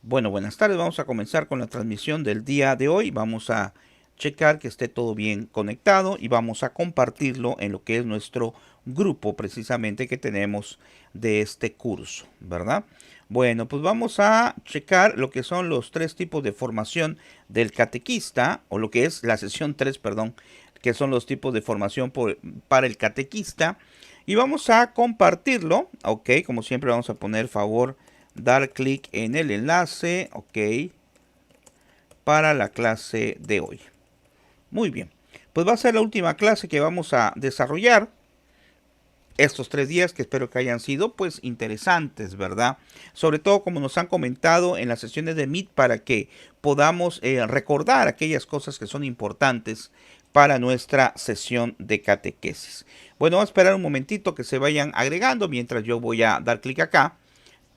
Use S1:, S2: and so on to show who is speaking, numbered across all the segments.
S1: Bueno, buenas tardes. Vamos a comenzar con la transmisión del día de hoy. Vamos a checar que esté todo bien conectado y vamos a compartirlo en lo que es nuestro grupo precisamente que tenemos de este curso, ¿verdad? Bueno, pues vamos a checar lo que son los tres tipos de formación del catequista, o lo que es la sesión 3, perdón, que son los tipos de formación para el catequista. Y vamos a compartirlo, ok, como siempre vamos a poner favor dar clic en el enlace, ok, para la clase de hoy. Muy bien, pues va a ser la última clase que vamos a desarrollar estos 3 días, que espero que hayan sido pues interesantes, ¿verdad? Sobre todo como nos han comentado en las sesiones de Meet, para que podamos recordar aquellas cosas que son importantes para nuestra sesión de catequesis. Bueno, vamos a esperar un momentito que se vayan agregando mientras yo voy a dar clic acá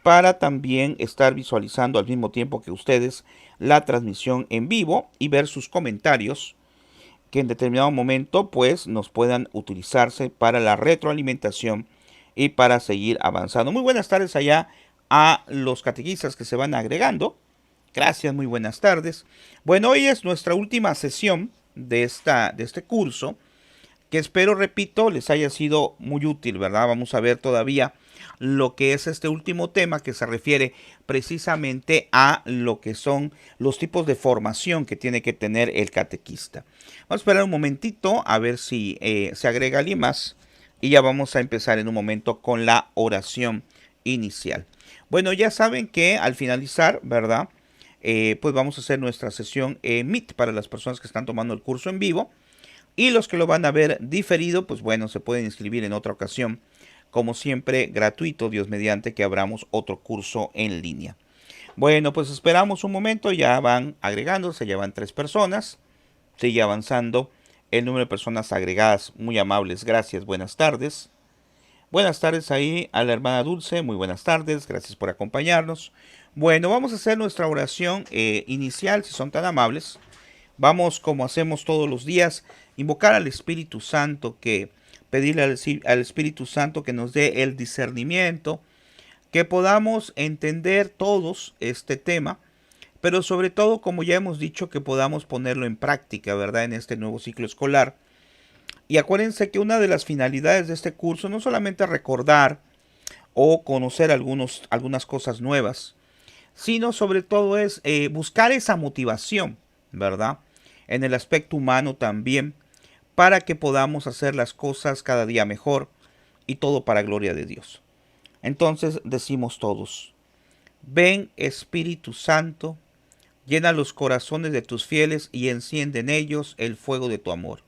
S1: para también estar visualizando al mismo tiempo que ustedes la transmisión en vivo y ver sus comentarios que en determinado momento pues nos puedan utilizarse para la retroalimentación y para seguir avanzando. Muy buenas tardes allá a los catequistas que se van agregando. Gracias, muy buenas tardes. Bueno, hoy es nuestra última sesión de este curso, que espero, repito, les haya sido muy útil, ¿verdad? Vamos a ver todavía lo que es este último tema, que se refiere precisamente a lo que son los tipos de formación que tiene que tener el catequista. Vamos a esperar un momentito a ver si se agrega alguien más y ya vamos a empezar en un momento con la oración inicial. Bueno, ya saben que al finalizar, ¿verdad? Pues vamos a hacer nuestra sesión Meet para las personas que están tomando el curso en vivo. Y los que lo van a ver diferido, pues bueno, se pueden inscribir en otra ocasión. Como siempre, gratuito, Dios mediante, que abramos otro curso en línea. Bueno, pues esperamos un momento, ya van agregándose, ya van 3 personas. Sigue avanzando el número de personas agregadas, muy amables, gracias, buenas tardes. Buenas tardes ahí a la hermana Dulce, muy buenas tardes, gracias por acompañarnos. Bueno, vamos a hacer nuestra oración inicial, si son tan amables. Vamos, como hacemos todos los días, invocar al Espíritu Santo, que pedirle al Espíritu Santo que nos dé el discernimiento, que podamos entender todos este tema, pero sobre todo, como ya hemos dicho, que podamos ponerlo en práctica, ¿verdad? En este nuevo ciclo escolar. Y acuérdense que una de las finalidades de este curso no solamente recordar o conocer algunas cosas nuevas, sino sobre todo es buscar esa motivación, ¿verdad? En el aspecto humano también, para que podamos hacer las cosas cada día mejor y todo para gloria de Dios. Entonces decimos todos: ven Espíritu Santo, llena los corazones de tus fieles y enciende en ellos el fuego de tu amor.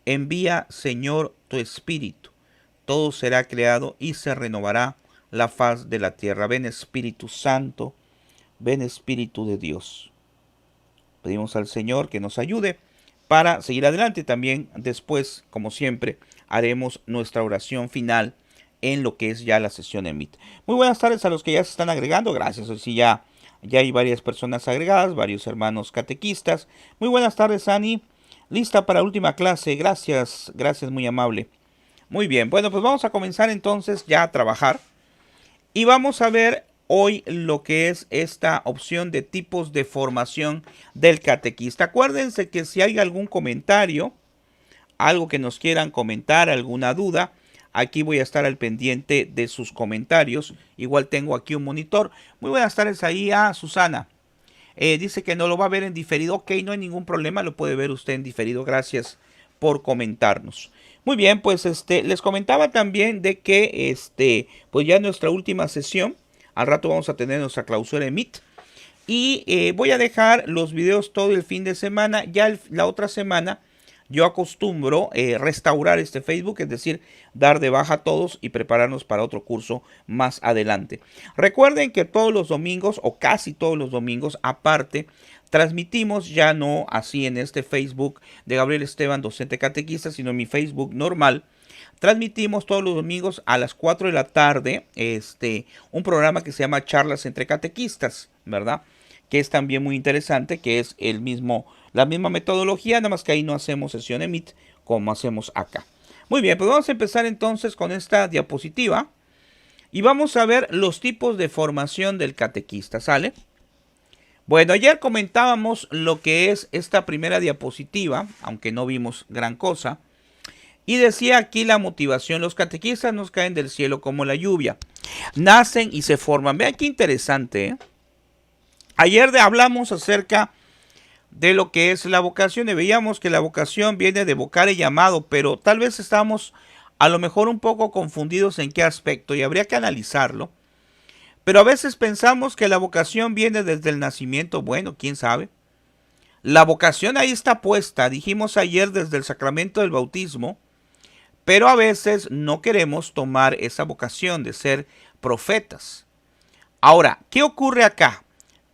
S1: Envía, Señor, tu Espíritu, todo será creado y se renovará la faz de la tierra. Ven Espíritu Santo, ven Espíritu de Dios. Pedimos al Señor que nos ayude para seguir adelante. También después, como siempre, haremos nuestra oración final en lo que es ya la sesión en Meet. Muy buenas tardes a los que ya se están agregando. Gracias. Hoy sí ya hay varias personas agregadas, varios hermanos catequistas. Muy buenas tardes, Ani. Lista para última clase. Gracias, gracias, muy amable. Muy bien, bueno, pues vamos a comenzar entonces ya a trabajar. Y vamos a ver hoy lo que es esta opción de tipos de formación del catequista. Acuérdense que si hay algún comentario, algo que nos quieran comentar, alguna duda, aquí voy a estar al pendiente de sus comentarios. Igual tengo aquí un monitor. Muy buenas tardes ahí a Susana. Dice que no lo va a ver en diferido. Ok, no hay ningún problema, lo puede ver usted en diferido. Gracias por comentarnos. Muy bien, pues les comentaba también de que pues ya en nuestra última sesión, al rato vamos a tener nuestra clausura en Meet. Y voy a dejar los videos todo el fin de semana. Ya la otra semana yo acostumbro restaurar este Facebook, es decir, dar de baja a todos y prepararnos para otro curso más adelante. Recuerden que todos los domingos, o casi todos los domingos, aparte, transmitimos ya no así en este Facebook de Gabriel Esteban, docente catequista, sino en mi Facebook normal. Transmitimos todos los domingos a las 4 de la tarde un programa que se llama Charlas entre Catequistas, ¿verdad? Que es también muy interesante, que es la misma metodología, nada más que ahí no hacemos sesión en Meet como hacemos acá. Muy bien, pues vamos a empezar entonces con esta diapositiva y vamos a ver los tipos de formación del catequista, ¿sale? Bueno, ayer comentábamos lo que es esta primera diapositiva, aunque no vimos gran cosa. Y decía aquí la motivación: los catequistas nos caen del cielo como la lluvia. Nacen y se forman. Vean qué interesante, ¿eh? Ayer hablamos acerca de lo que es la vocación y veíamos que la vocación viene de vocar y llamado, pero tal vez estamos a lo mejor un poco confundidos en qué aspecto y habría que analizarlo. Pero a veces pensamos que la vocación viene desde el nacimiento. Bueno, quién sabe. La vocación ahí está puesta, dijimos ayer, desde el sacramento del bautismo, pero a veces no queremos tomar esa vocación de ser profetas. Ahora, ¿qué ocurre acá?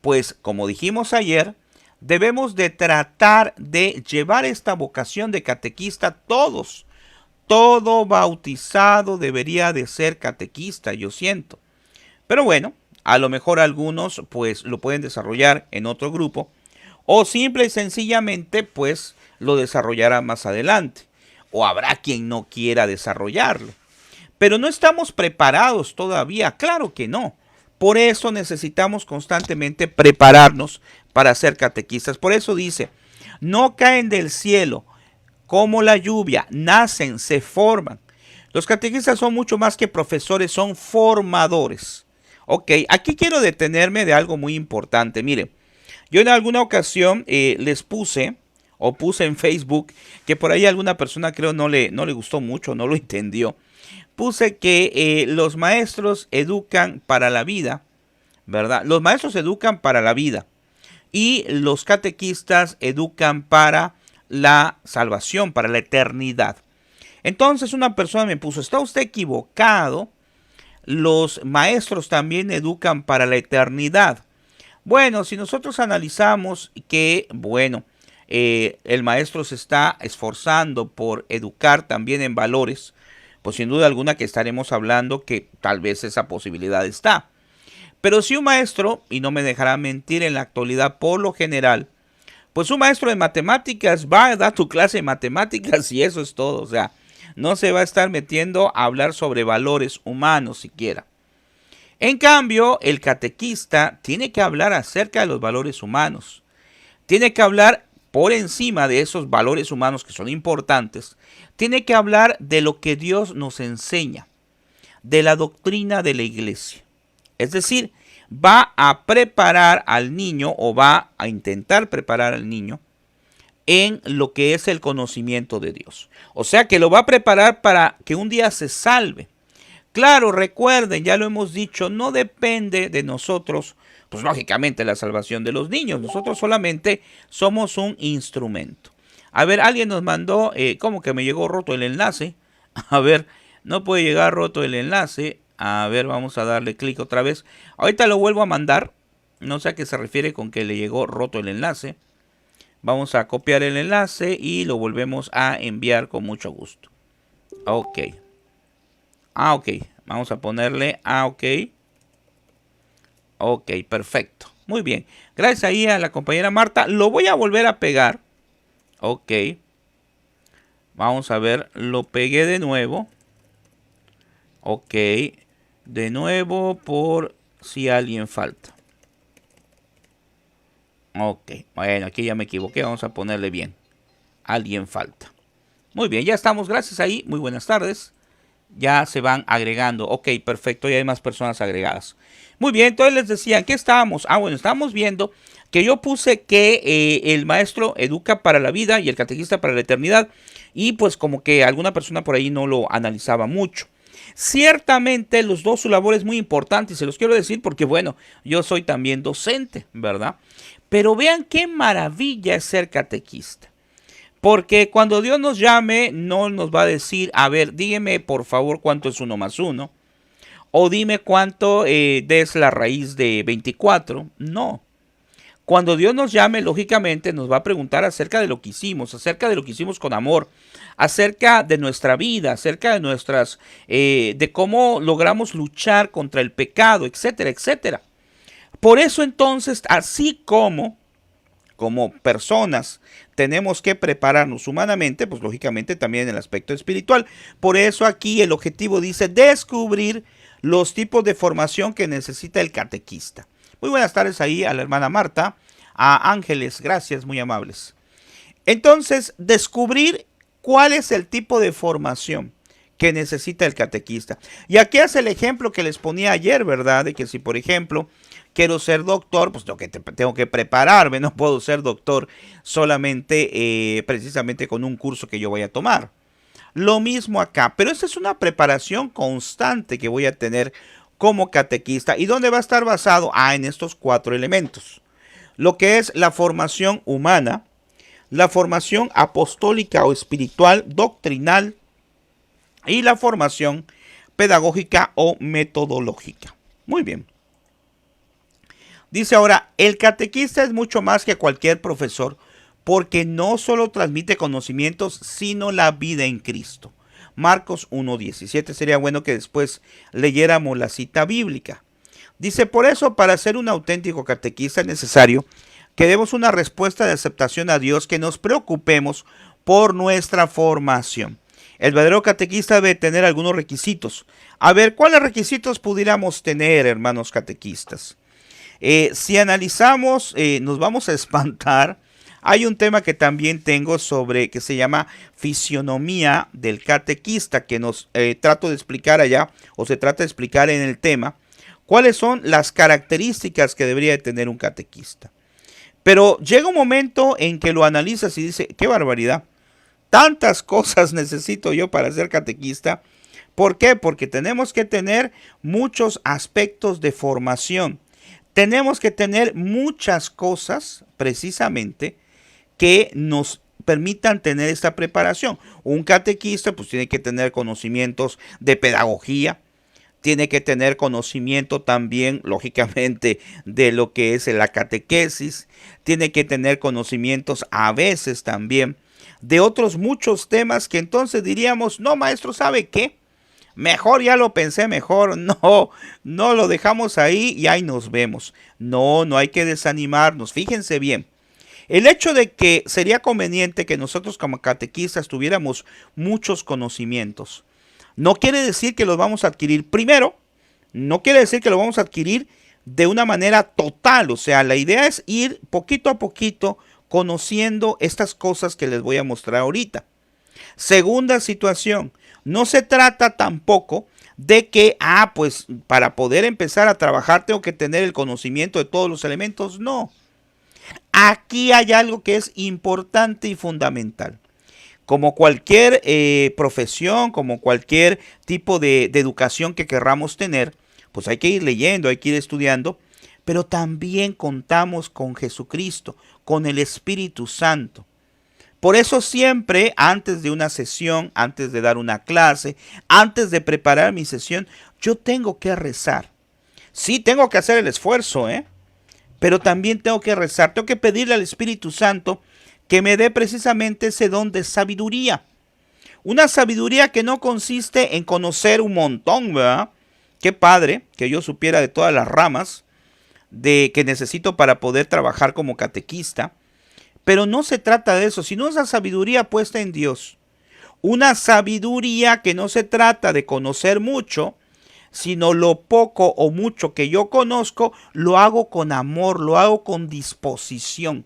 S1: Pues, como dijimos ayer, debemos de tratar de llevar esta vocación de catequista todos. Todo bautizado debería de ser catequista, yo siento. Pero bueno, a lo mejor algunos pues lo pueden desarrollar en otro grupo o simple y sencillamente pues lo desarrollará más adelante. O habrá quien no quiera desarrollarlo. Pero no estamos preparados todavía, claro que no. Por eso necesitamos constantemente prepararnos para ser catequistas. Por eso dice, no caen del cielo como la lluvia, nacen, se forman. Los catequistas son mucho más que profesores, son formadores. Ok, aquí quiero detenerme de algo muy importante. Mire, yo en alguna ocasión les puse o puse en Facebook que por ahí alguna persona creo no le gustó mucho, no lo entendió. Puse que los maestros educan para la vida, ¿verdad? Los maestros educan para la vida y los catequistas educan para la salvación, para la eternidad. Entonces una persona me puso, ¿está usted equivocado? Los maestros también educan para la eternidad. Bueno, si nosotros analizamos que, bueno, el maestro se está esforzando por educar también en valores, pues sin duda alguna que estaremos hablando que tal vez esa posibilidad está. Pero si un maestro, y no me dejará mentir en la actualidad por lo general, pues un maestro de matemáticas va a dar tu clase de matemáticas y eso es todo. O sea, no se va a estar metiendo a hablar sobre valores humanos siquiera. En cambio, el catequista tiene que hablar acerca de los valores humanos. Tiene que hablar por encima de esos valores humanos que son importantes. Tiene que hablar de lo que Dios nos enseña, de la doctrina de la iglesia. Es decir, va a preparar al niño o va a intentar preparar al niño en lo que es el conocimiento de Dios. O sea que lo va a preparar para que un día se salve. Claro, recuerden, ya lo hemos dicho, no depende de nosotros, pues lógicamente la salvación de los niños. Nosotros solamente somos un instrumento. A ver, alguien nos mandó, ¿cómo que me llegó roto el enlace? A ver, no puede llegar roto el enlace. A ver, vamos a darle clic otra vez. Ahorita lo vuelvo a mandar. No sé a qué se refiere con que le llegó roto el enlace. Vamos a copiar el enlace y lo volvemos a enviar con mucho gusto. Ok. Ok. Vamos a ponerle ok. Ok, perfecto. Muy bien. Gracias ahí a la compañera Marta. Lo voy a volver a pegar. Ok. Vamos a ver. Lo pegué de nuevo. Ok. De nuevo por si alguien falta. Ok. Bueno, aquí ya me equivoqué. Vamos a ponerle bien. Alguien falta. Muy bien, ya estamos. Gracias ahí. Muy buenas tardes. Ya se van agregando. Ok, perfecto. Ya hay más personas agregadas. Muy bien, entonces les decía, ¿en qué estábamos? Ah, bueno, estábamos viendo que yo puse que el maestro educa para la vida y el catequista para la eternidad. Y pues como que alguna persona por ahí no lo analizaba mucho. Ciertamente los dos, su labor es muy importante y se los quiero decir porque, bueno, yo soy también docente, ¿verdad? Pero vean qué maravilla es ser catequista. Porque cuando Dios nos llame, no nos va a decir, a ver, dígame por favor cuánto es 1 más 1. O dime cuánto es la raíz de 24. No. Cuando Dios nos llame, lógicamente nos va a preguntar acerca de lo que hicimos, acerca de lo que hicimos con amor, acerca de nuestra vida, acerca de nuestras, de cómo logramos luchar contra el pecado, etcétera, etcétera. Por eso entonces, así como personas tenemos que prepararnos humanamente, pues lógicamente también en el aspecto espiritual. Por eso aquí el objetivo dice descubrir los tipos de formación que necesita el catequista. Muy buenas tardes ahí a la hermana Marta. a Ángeles, gracias, muy amables. Entonces, descubrir cuál es el tipo de formación que necesita el catequista. Y aquí hace el ejemplo que les ponía ayer, ¿verdad? De que si, por ejemplo, quiero ser doctor, pues tengo que prepararme, no puedo ser doctor solamente precisamente con un curso que yo voy a tomar. Lo mismo acá, pero esta es una preparación constante que voy a tener como catequista. ¿Y dónde va a estar basado? En estos 4 elementos. Lo que es la formación humana, la formación apostólica o espiritual, doctrinal y la formación pedagógica o metodológica. Muy bien. Dice ahora, el catequista es mucho más que cualquier profesor porque no solo transmite conocimientos, sino la vida en Cristo. Marcos 1:17. Sería bueno que después leyéramos la cita bíblica. Dice, por eso, para ser un auténtico catequista es necesario que demos una respuesta de aceptación a Dios, que nos preocupemos por nuestra formación. El verdadero catequista debe tener algunos requisitos. A ver, ¿cuáles requisitos pudiéramos tener, hermanos catequistas? Si analizamos, nos vamos a espantar. Hay un tema que también tengo sobre que se llama fisionomía del catequista, que nos trato de explicar allá, o se trata de explicar en el tema, cuáles son las características que debería de tener un catequista. Pero llega un momento en que lo analizas y dices, qué barbaridad, tantas cosas necesito yo para ser catequista. ¿Por qué? Porque tenemos que tener muchos aspectos de formación. Tenemos que tener muchas cosas, precisamente, que nos permitan tener esta preparación. Un catequista pues tiene que tener conocimientos de pedagogía, tiene que tener conocimiento también, lógicamente, de lo que es la catequesis, tiene que tener conocimientos a veces también de otros muchos temas que entonces diríamos, no, maestro, ¿sabe qué? Mejor ya lo pensé, mejor no lo dejamos ahí y ahí nos vemos. No hay que desanimarnos, fíjense bien. El hecho de que sería conveniente que nosotros como catequistas tuviéramos muchos conocimientos, no quiere decir que los vamos a adquirir primero, no quiere decir que los vamos a adquirir de una manera total. O sea, la idea es ir poquito a poquito conociendo estas cosas que les voy a mostrar ahorita. Segunda situación, no se trata tampoco de que, pues para poder empezar a trabajar tengo que tener el conocimiento de todos los elementos. No. Aquí hay algo que es importante y fundamental. Como cualquier profesión, como cualquier tipo de educación que querramos tener, pues hay que ir leyendo, hay que ir estudiando, pero también contamos con Jesucristo, con el Espíritu Santo. Por eso siempre, antes de una sesión, antes de dar una clase, antes de preparar mi sesión, yo tengo que rezar. Sí, tengo que hacer el esfuerzo, pero también tengo que rezar, tengo que pedirle al Espíritu Santo que me dé precisamente ese don de sabiduría. Una sabiduría que no consiste en conocer un montón, ¿verdad? Qué padre que yo supiera de todas las ramas que necesito para poder trabajar como catequista. Pero no se trata de eso, sino esa sabiduría puesta en Dios. Una sabiduría que no se trata de conocer mucho, sino lo poco o mucho que yo conozco, lo hago con amor, lo hago con disposición.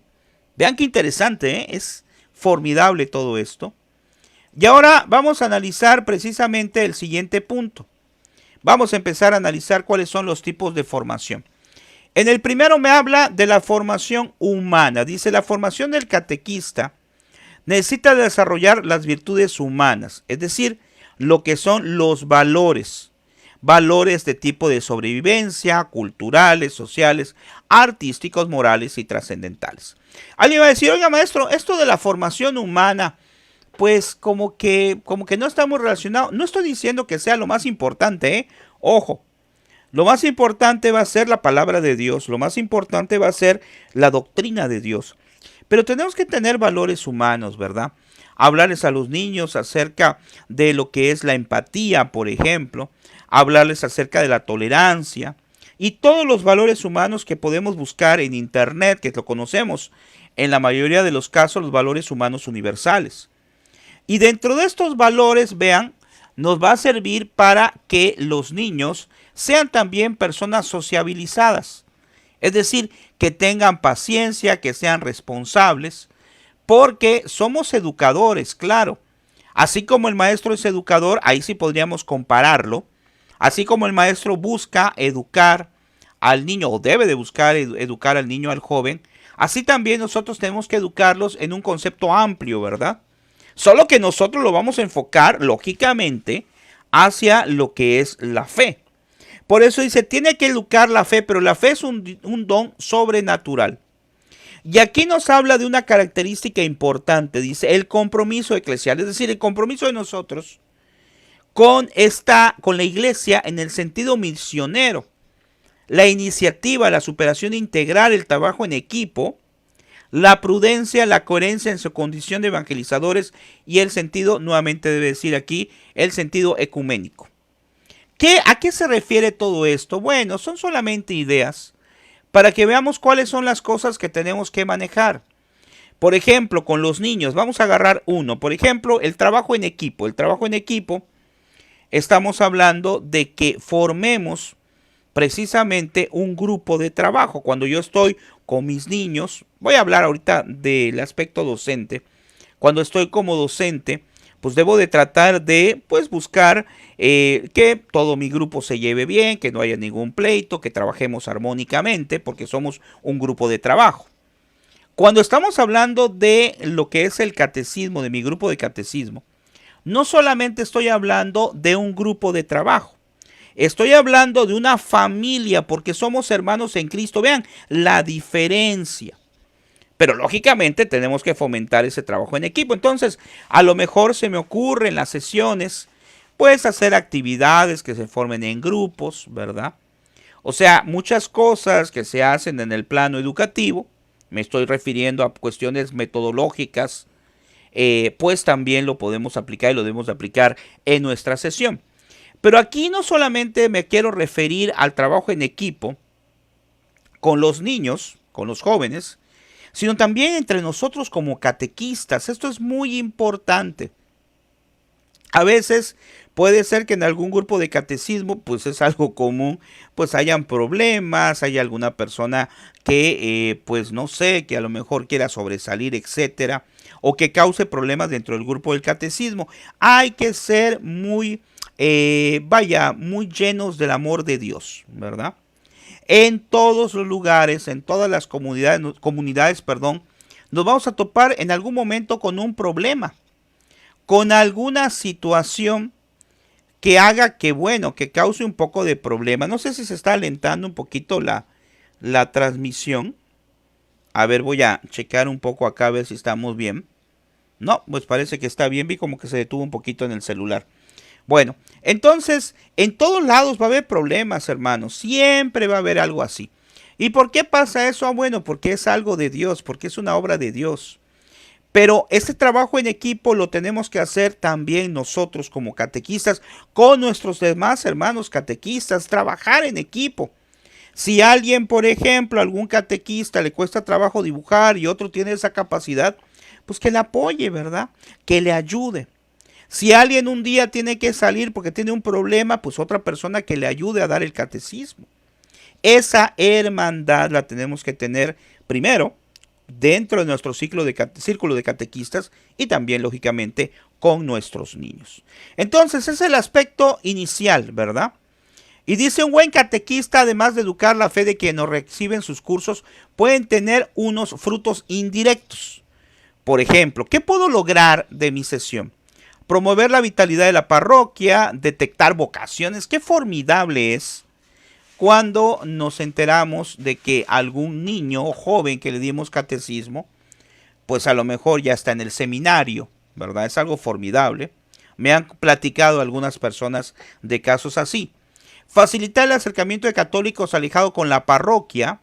S1: Vean qué interesante, es formidable todo esto. Y ahora vamos a analizar precisamente el siguiente punto. Vamos a empezar a analizar cuáles son los tipos de formación. En el primero me habla de la formación humana. Dice, la formación del catequista necesita desarrollar las virtudes humanas, es decir, lo que son los valores. Valores de tipo de sobrevivencia, culturales, sociales, artísticos, morales y trascendentales. Alguien va a decir, oiga maestro, esto de la formación humana, pues como que no estamos relacionados. No estoy diciendo que sea lo más importante, Ojo, lo más importante va a ser la palabra de Dios, lo más importante va a ser la doctrina de Dios. Pero tenemos que tener valores humanos, ¿verdad? Hablarles a los niños acerca de lo que es la empatía, por ejemplo. Hablarles acerca de la tolerancia y todos los valores humanos que podemos buscar en internet, que lo conocemos en la mayoría de los casos, los valores humanos universales. Y dentro de estos valores, vean, nos va a servir para que los niños sean también personas sociabilizadas. Es decir, que tengan paciencia, que sean responsables, porque somos educadores, claro. Así como el maestro es educador, ahí sí podríamos compararlo. Así como el maestro busca educar al niño, o debe de buscar educar al niño, al joven, así también nosotros tenemos que educarlos en un concepto amplio, ¿verdad? Solo que nosotros lo vamos a enfocar, lógicamente, hacia lo que es la fe. Por eso dice, tiene que educar la fe, pero la fe es un don sobrenatural. Y aquí nos habla de una característica importante, dice, el compromiso eclesial, es decir, el compromiso de nosotros con la iglesia en el sentido misionero. La iniciativa, la superación integral, el trabajo en equipo, la prudencia, la coherencia en su condición de evangelizadores y el sentido, nuevamente debe decir aquí, el sentido ecuménico. ¿A qué se refiere todo esto? Bueno, son solamente ideas para que veamos cuáles son las cosas que tenemos que manejar. Por ejemplo, con los niños, vamos a agarrar uno. Por ejemplo, el trabajo en equipo. El trabajo en equipo, estamos hablando de que formemos precisamente un grupo de trabajo. Cuando yo estoy con mis niños, voy a hablar ahorita del aspecto docente. Cuando estoy como docente, pues debo de tratar de pues buscar que todo mi grupo se lleve bien, que no haya ningún pleito, que trabajemos armónicamente, porque somos un grupo de trabajo. Cuando estamos hablando de lo que es el catecismo, de mi grupo de catecismo, no solamente estoy hablando de un grupo de trabajo, estoy hablando de una familia, porque somos hermanos en Cristo. Vean la diferencia. Pero lógicamente tenemos que fomentar ese trabajo en equipo. Entonces, a lo mejor se me ocurre en las sesiones, pues hacer actividades que se formen en grupos, ¿verdad? O sea, muchas cosas que se hacen en el plano educativo, me estoy refiriendo a cuestiones metodológicas, pues también lo podemos aplicar y lo debemos de aplicar en nuestra sesión. Pero aquí no solamente me quiero referir al trabajo en equipo con los niños, con los jóvenes, sino también entre nosotros como catequistas. Esto es muy importante. A veces puede ser que en algún grupo de catecismo, pues es algo común, pues hayan problemas, hay alguna persona que, pues no sé, que a lo mejor quiera sobresalir, etcétera, o que cause problemas dentro del grupo del catecismo. Hay que ser muy, muy llenos del amor de Dios, ¿verdad? En todos los lugares, en todas las comunidades, nos vamos a topar en algún momento con un problema, con alguna situación que haga que, bueno, que cause un poco de problema. No sé si se está alentando un poquito la transmisión. A ver, voy a checar un poco acá a ver si estamos bien. No, pues parece que está bien. Vi como que se detuvo un poquito en el celular. Bueno, entonces, en todos lados va a haber problemas, hermanos. Siempre va a haber algo así. ¿Y por qué pasa eso? Ah, bueno, porque es algo de Dios, porque es una obra de Dios. Pero este trabajo en equipo lo tenemos que hacer también nosotros como catequistas, con nuestros demás hermanos catequistas, trabajar en equipo. Si a alguien, por ejemplo, algún catequista le cuesta trabajo dibujar y otro tiene esa capacidad, pues que le apoye, ¿verdad? Que le ayude. Si alguien un día tiene que salir porque tiene un problema, pues otra persona que le ayude a dar el catecismo. Esa hermandad la tenemos que tener primero dentro de nuestro círculo de catequistas y también, lógicamente, con nuestros niños. Entonces, ese es el aspecto inicial, ¿verdad? Y dice, un buen catequista, además de educar la fe de quienes reciben sus cursos, pueden tener unos frutos indirectos. Por ejemplo, ¿qué puedo lograr de mi sesión? Promover la vitalidad de la parroquia, detectar vocaciones. Qué formidable es cuando nos enteramos de que algún niño o joven que le dimos catecismo, pues a lo mejor ya está en el seminario, ¿verdad? Es algo formidable. Me han platicado algunas personas de casos así. Facilitar el acercamiento de católicos alejado con la parroquia,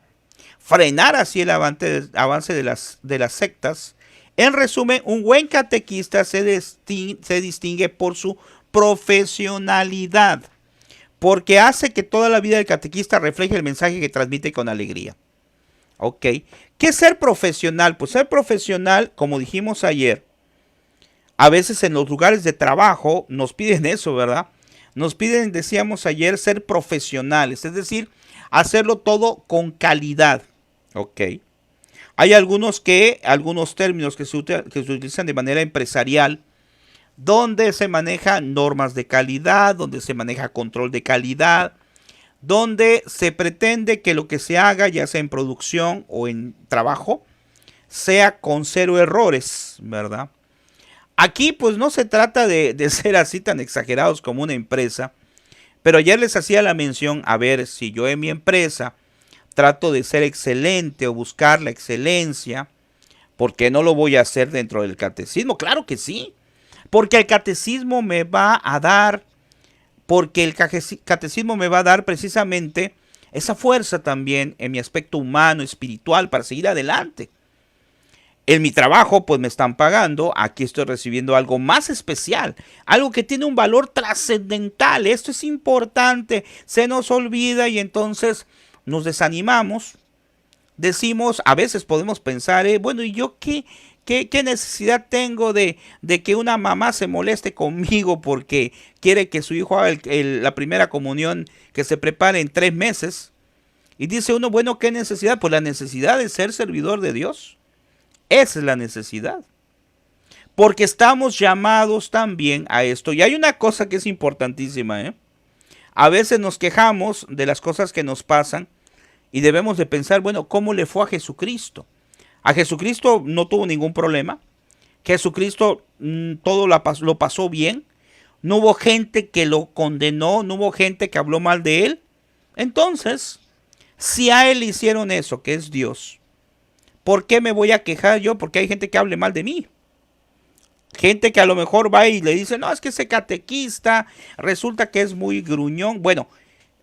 S1: frenar así el avance de las sectas. En resumen, un buen catequista se distingue por su profesionalidad, porque hace que toda la vida del catequista refleje el mensaje que transmite con alegría. Ok, ¿qué es ser profesional? Pues ser profesional, como dijimos ayer, a veces en los lugares de trabajo nos piden eso, ¿verdad? Nos piden, decíamos ayer, ser profesionales, es decir, hacerlo todo con calidad. Ok. Hay algunos términos que se utilizan de manera empresarial, donde se manejan normas de calidad, donde se maneja control de calidad, donde se pretende que lo que se haga, ya sea en producción o en trabajo, sea con cero errores, ¿verdad? Aquí pues no se trata de ser así tan exagerados como una empresa, pero ayer les hacía la mención, a ver, si yo en mi empresa trato de ser excelente o buscar la excelencia, ¿por qué no lo voy a hacer dentro del catecismo? Claro que sí, porque el catecismo me va a dar, porque el catecismo me va a dar precisamente esa fuerza también en mi aspecto humano, espiritual, para seguir adelante. En mi trabajo, pues me están pagando, aquí estoy recibiendo algo más especial, algo que tiene un valor trascendental. Esto es importante, se nos olvida y entonces nos desanimamos. Decimos, a veces podemos pensar, bueno, ¿y yo qué necesidad tengo de que una mamá se moleste conmigo porque quiere que su hijo haga la primera comunión que se prepare en 3 meses? Y dice uno, bueno, ¿qué necesidad? Pues la necesidad de ser servidor de Dios. Esa es la necesidad. Porque estamos llamados también a esto. Y hay una cosa que es importantísima, ¿eh? A veces nos quejamos de las cosas que nos pasan y debemos de pensar, bueno, ¿cómo le fue a Jesucristo? A Jesucristo no tuvo ningún problema. Jesucristo todo lo pasó bien. No hubo gente que lo condenó, no hubo gente que habló mal de él. Entonces, si a él le hicieron eso, que es Dios, ¿por qué me voy a quejar yo? Porque hay gente que hable mal de mí. Gente que a lo mejor va y le dice, no, es que ese catequista resulta que es muy gruñón. Bueno,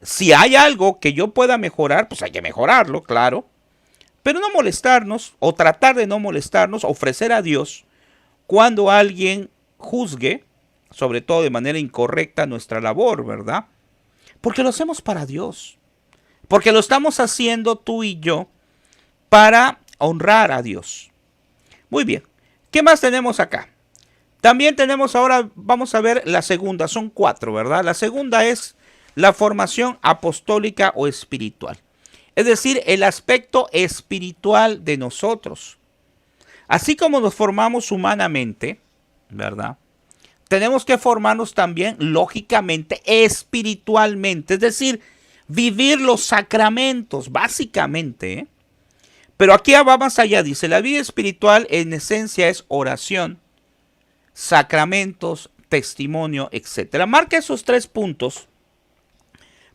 S1: si hay algo que yo pueda mejorar, pues hay que mejorarlo, claro. Pero no molestarnos o tratar de no molestarnos, ofrecer a Dios cuando alguien juzgue, sobre todo de manera incorrecta, nuestra labor, ¿verdad? Porque lo hacemos para Dios. Porque lo estamos haciendo tú y yo para honrar a Dios. Muy bien. ¿Qué más tenemos acá? También tenemos ahora, vamos a ver la segunda, son 4, ¿verdad? La segunda es la formación apostólica o espiritual. Es decir, el aspecto espiritual de nosotros. Así como nos formamos humanamente, ¿verdad? Tenemos que formarnos también, lógicamente, espiritualmente. Es decir, vivir los sacramentos, básicamente, ¿eh? Pero aquí va más allá, dice, la vida espiritual en esencia es oración, sacramentos, testimonio, etcétera. Marca esos 3 puntos,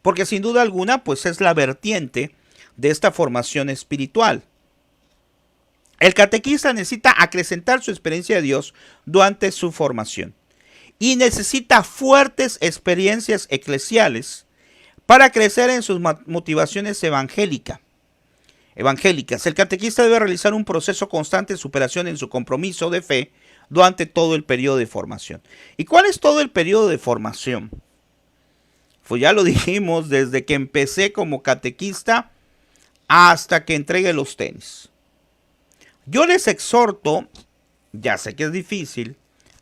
S1: porque sin duda alguna, pues es la vertiente de esta formación espiritual. El catequista necesita acrecentar su experiencia de Dios durante su formación y necesita fuertes experiencias eclesiales para crecer en sus motivaciones evangélicas. El catequista debe realizar un proceso constante de superación en su compromiso de fe durante todo el periodo de formación. ¿Y cuál es todo el periodo de formación? Pues ya lo dijimos, desde que empecé como catequista hasta que entregue los tenis. Yo les exhorto, ya sé que es difícil,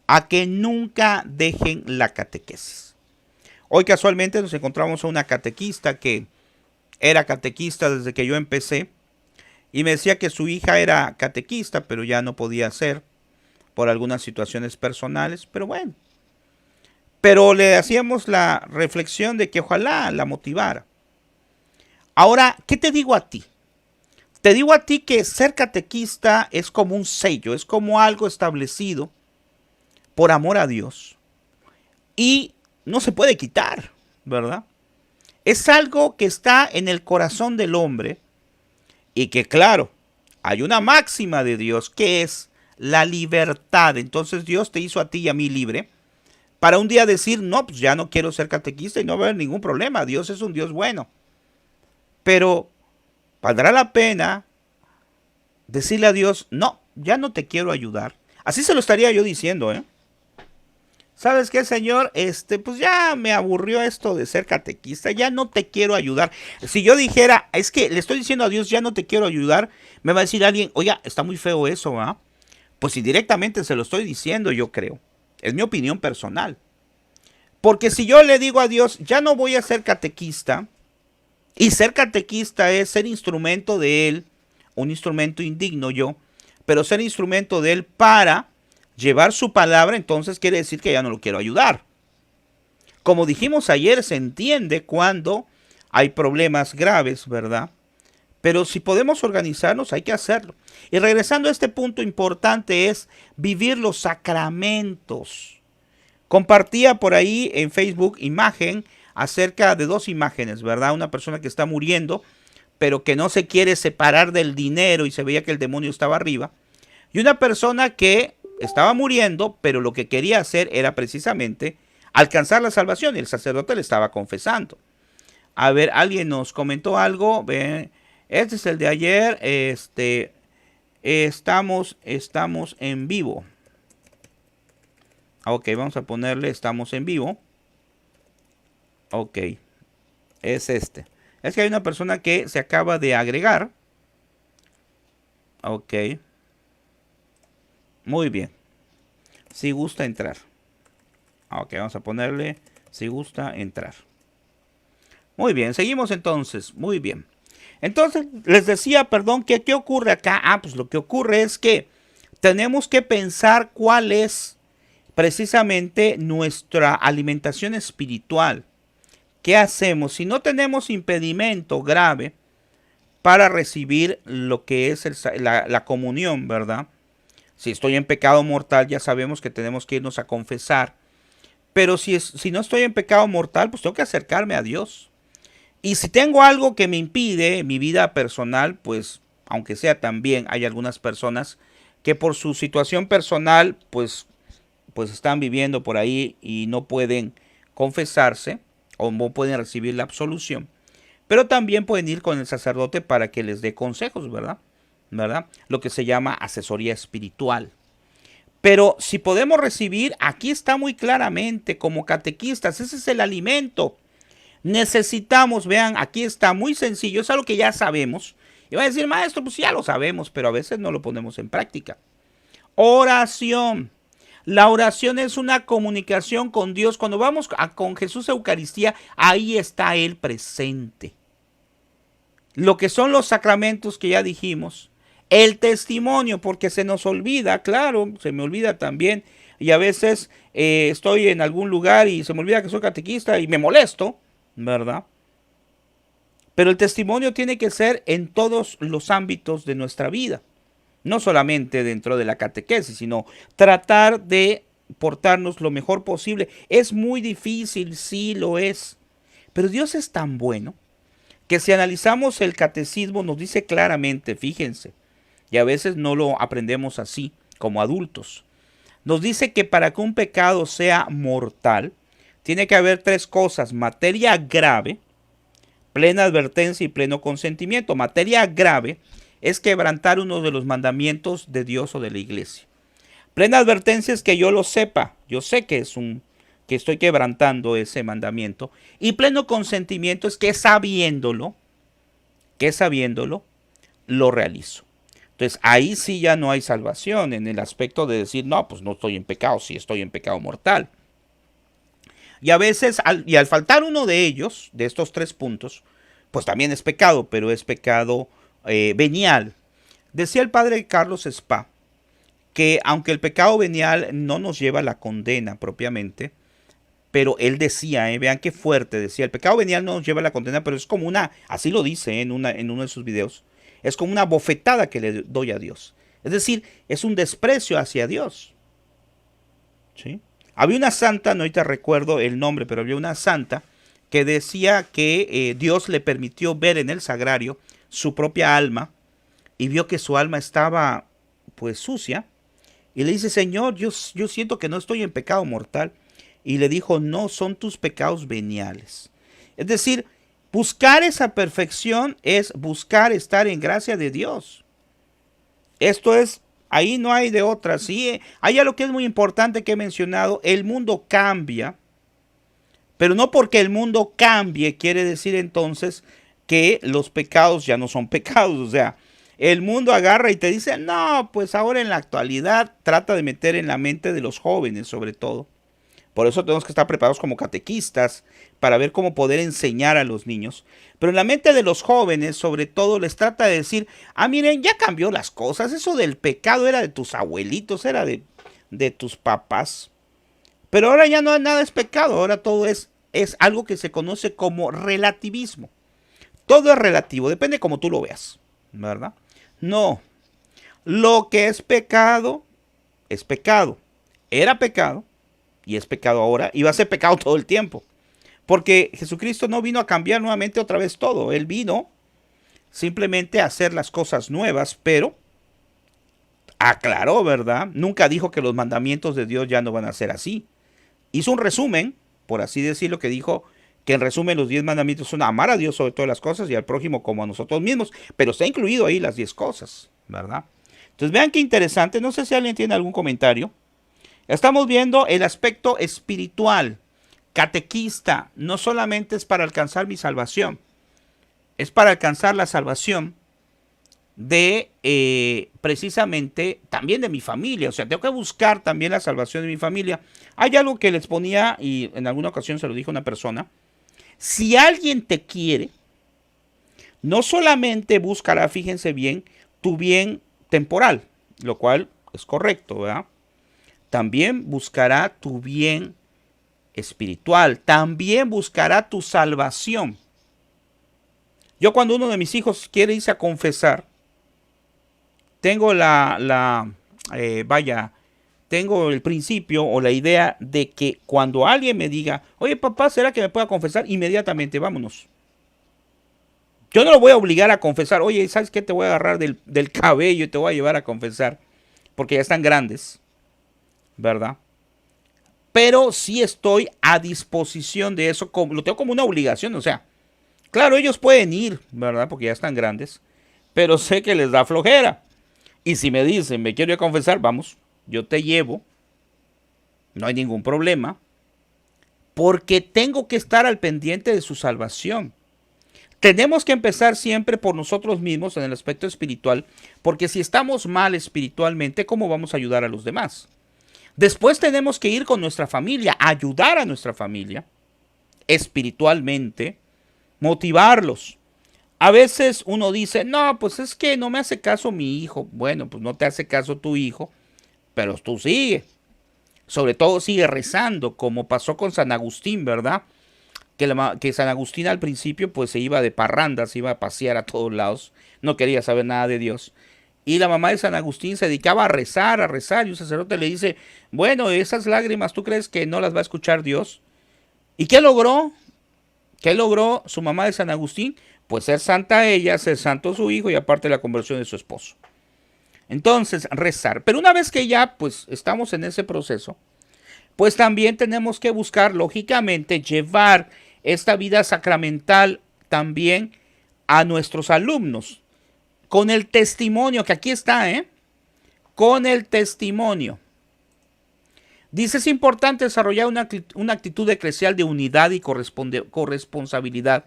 S1: a que nunca dejen la catequesis. Hoy casualmente nos encontramos a una catequista que era catequista desde que yo empecé y me decía que su hija era catequista, pero ya no podía ser por algunas situaciones personales, pero bueno. Pero le hacíamos la reflexión de que ojalá la motivara. Ahora, ¿qué te digo a ti? Te digo a ti que ser catequista es como un sello, es como algo establecido por amor a Dios y no se puede quitar, ¿verdad? Es algo que está en el corazón del hombre y que, claro, hay una máxima de Dios que es la libertad. Entonces Dios te hizo a ti y a mí libre para un día decir, no, pues ya no quiero ser catequista y no va a haber ningún problema. Dios es un Dios bueno. Pero valdrá la pena decirle a Dios, no, ya no te quiero ayudar. Así se lo estaría yo diciendo, ¿eh? ¿Sabes qué, Señor? Pues ya me aburrió esto de ser catequista, ya no te quiero ayudar. Si yo dijera, es que le estoy diciendo a Dios, ya no te quiero ayudar, me va a decir alguien, oye, está muy feo eso, ¿verdad? Pues indirectamente se lo estoy diciendo, yo creo. Es mi opinión personal. Porque si yo le digo a Dios, ya no voy a ser catequista, Y ser catequista es ser instrumento de Él, un instrumento indigno yo, pero ser instrumento de Él para llevar su palabra, entonces quiere decir que ya no lo quiero ayudar. Como dijimos ayer, se entiende cuando hay problemas graves, ¿verdad? Pero si podemos organizarnos, hay que hacerlo. Y regresando a este punto importante es vivir los sacramentos. Compartía por ahí en Facebook imagen acerca de dos imágenes, ¿verdad? Una persona que está muriendo, pero que no se quiere separar del dinero y se veía que el demonio estaba arriba. Y una persona que estaba muriendo, pero lo que quería hacer era precisamente alcanzar la salvación y el sacerdote le estaba confesando. A ver, alguien nos comentó algo. Este es el de ayer. Estamos en vivo. Ok, vamos a ponerle estamos en vivo. Ok, es este. Es que hay una persona que se acaba de agregar. Ok. Muy bien. Si gusta entrar. Ok, vamos a ponerle si gusta entrar. Muy bien, seguimos entonces. Muy bien. Entonces, les decía, perdón, que ¿qué ocurre acá? Pues lo que ocurre es que tenemos que pensar cuál es precisamente nuestra alimentación espiritual. ¿Qué hacemos? Si no tenemos impedimento grave para recibir lo que es la comunión, ¿verdad? Si estoy en pecado mortal, ya sabemos que tenemos que irnos a confesar. Pero si no estoy en pecado mortal, pues tengo que acercarme a Dios. Y si tengo algo que me impide mi vida personal, pues aunque sea también, hay algunas personas que por su situación personal, pues están viviendo por ahí y no pueden confesarse o no pueden recibir la absolución. Pero también pueden ir con el sacerdote para que les dé consejos, ¿verdad? Lo que se llama asesoría espiritual. Pero si podemos recibir, aquí está muy claramente como catequistas, ese es el alimento. Necesitamos, vean, aquí está muy sencillo, es algo que ya sabemos. Y va a decir, maestro, pues ya lo sabemos, pero a veces no lo ponemos en práctica. Oración. La oración es una comunicación con Dios. Cuando vamos con Jesús a Eucaristía, ahí está Él presente. Lo que son los sacramentos que ya dijimos. El testimonio, porque se nos olvida, claro, se me olvida también. Y a veces estoy en algún lugar y se me olvida que soy catequista y me molesto, ¿verdad? Pero el testimonio tiene que ser en todos los ámbitos de nuestra vida. No solamente dentro de la catequesis, sino tratar de portarnos lo mejor posible. Es muy difícil, sí lo es. Pero Dios es tan bueno que si analizamos el catecismo nos dice claramente, fíjense, y a veces no lo aprendemos así como adultos. Nos dice que para que un pecado sea mortal, tiene que haber tres cosas: materia grave, plena advertencia y pleno consentimiento. Materia grave es quebrantar uno de los mandamientos de Dios o de la iglesia. Plena advertencia es que yo lo sepa, yo sé que que estoy quebrantando ese mandamiento. Y pleno consentimiento es que sabiéndolo, lo realizo. Entonces ahí sí ya no hay salvación en el aspecto de decir, no, pues no estoy en pecado, sí estoy en pecado mortal. Y a veces, al faltar uno de ellos, de estos tres puntos, pues también es pecado, pero es pecado venial. Decía el padre Carlos Spa que aunque el pecado venial no nos lleva a la condena propiamente, pero él decía, vean qué fuerte, decía, el pecado venial no nos lleva a la condena, pero es como una, así lo dice en uno de sus videos, es como una bofetada que le doy a Dios. Es decir, es un desprecio hacia Dios. ¿Sí? Había una santa, no ahorita recuerdo el nombre, pero había una santa que decía que Dios le permitió ver en el sagrario su propia alma y vio que su alma estaba pues sucia y le dice, Señor, yo siento que no estoy en pecado mortal. Y le dijo, no, son tus pecados veniales. Es decir, buscar esa perfección es buscar estar en gracia de Dios. Esto es, ahí no hay de otra. Sí, hay algo que es muy importante que he mencionado, el mundo cambia, pero no porque el mundo cambie quiere decir entonces que los pecados ya no son pecados. O sea, el mundo agarra y te dice, no, pues ahora en la actualidad trata de meter en la mente de los jóvenes sobre todo, Por eso tenemos que estar preparados como catequistas para ver cómo poder enseñar a los niños. Pero en la mente de los jóvenes, sobre todo, les trata de decir, ah, miren, ya cambió las cosas. Eso del pecado era de tus abuelitos, era de tus papás. Pero ahora ya no nada es pecado, ahora todo es algo que se conoce como relativismo. Todo es relativo, depende como tú lo veas, ¿verdad? No, lo que es pecado. Era pecado y es pecado ahora y va a ser pecado todo el tiempo. Porque Jesucristo no vino a cambiar nuevamente otra vez todo. Él vino simplemente a hacer las cosas nuevas, pero aclaró, ¿verdad? Nunca dijo que los mandamientos de Dios ya no van a ser así. Hizo un resumen, por así decirlo, que dijo que en resumen los 10 mandamientos son amar a Dios sobre todas las cosas y al prójimo como a nosotros mismos, pero está incluido ahí las 10 cosas, ¿verdad? Entonces vean qué interesante, no sé si alguien tiene algún comentario. Estamos viendo el aspecto espiritual, catequista, no solamente es para alcanzar mi salvación, es para alcanzar la salvación de precisamente también de mi familia. O sea, tengo que buscar también la salvación de mi familia. Hay algo que les ponía y en alguna ocasión se lo dijo una persona. Si alguien te quiere, no solamente buscará, fíjense bien, tu bien temporal, lo cual es correcto, ¿verdad? También buscará tu bien espiritual, también buscará tu salvación. Yo cuando uno de mis hijos quiere irse a confesar, tengo tengo el principio o la idea de que cuando alguien me diga, oye papá, ¿será que me pueda confesar? Inmediatamente, vámonos. Yo no lo voy a obligar a confesar, oye, ¿sabes qué? Te voy a agarrar del cabello y te voy a llevar a confesar, porque ya están grandes, ¿verdad? Pero sí estoy a disposición de eso, lo tengo como una obligación, o sea, claro, ellos pueden ir, ¿verdad? Porque ya están grandes, pero sé que les da flojera. Y si me dicen, me quiero ir a confesar, vamos, yo te llevo, no hay ningún problema, porque tengo que estar al pendiente de su salvación. Tenemos que empezar siempre por nosotros mismos en el aspecto espiritual, porque si estamos mal espiritualmente, ¿cómo vamos a ayudar a los demás? Después tenemos que ir con nuestra familia, ayudar a nuestra familia espiritualmente, motivarlos. A veces uno dice, no, pues es que no me hace caso mi hijo. Bueno, pues no te hace caso tu hijo, pero tú sigue. Sobre todo sigue rezando, como pasó con San Agustín, ¿verdad? Que San Agustín al principio pues se iba de parranda, se iba a pasear a todos lados, no quería saber nada de Dios. Y la mamá de San Agustín se dedicaba a rezar, y un sacerdote le dice, bueno, esas lágrimas, ¿tú crees que no las va a escuchar Dios? ¿Y qué logró? ¿Qué logró su mamá de San Agustín? Pues ser santa ella, ser santo su hijo y aparte la conversión de su esposo. Entonces, rezar. Pero una vez que ya pues estamos en ese proceso, pues también tenemos que buscar, lógicamente, llevar esta vida sacramental también a nuestros alumnos. Con el testimonio, que aquí está, con el testimonio. Dice, es importante desarrollar una actitud eclesial de unidad y corresponsabilidad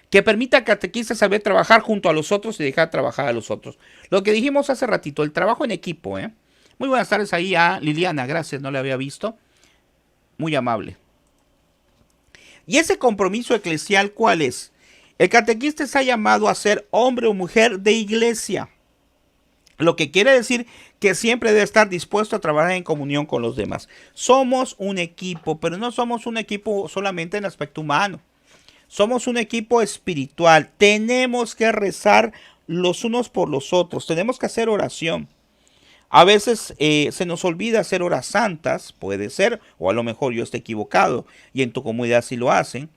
S1: que permita a catequistas saber trabajar junto a los otros y dejar trabajar a los otros. Lo que dijimos hace ratito, el trabajo en equipo. Muy buenas tardes ahí a Liliana, gracias, no la había visto. Muy amable. ¿Y ese compromiso eclesial cuál es? El catequista está llamado a ser hombre o mujer de iglesia. Lo que quiere decir que siempre debe estar dispuesto a trabajar en comunión con los demás. Somos un equipo, pero no somos un equipo solamente en aspecto humano. Somos un equipo espiritual. Tenemos que rezar los unos por los otros. Tenemos que hacer oración. A veces se nos olvida hacer horas santas, puede ser, o a lo mejor yo esté equivocado y en tu comunidad sí lo hacen.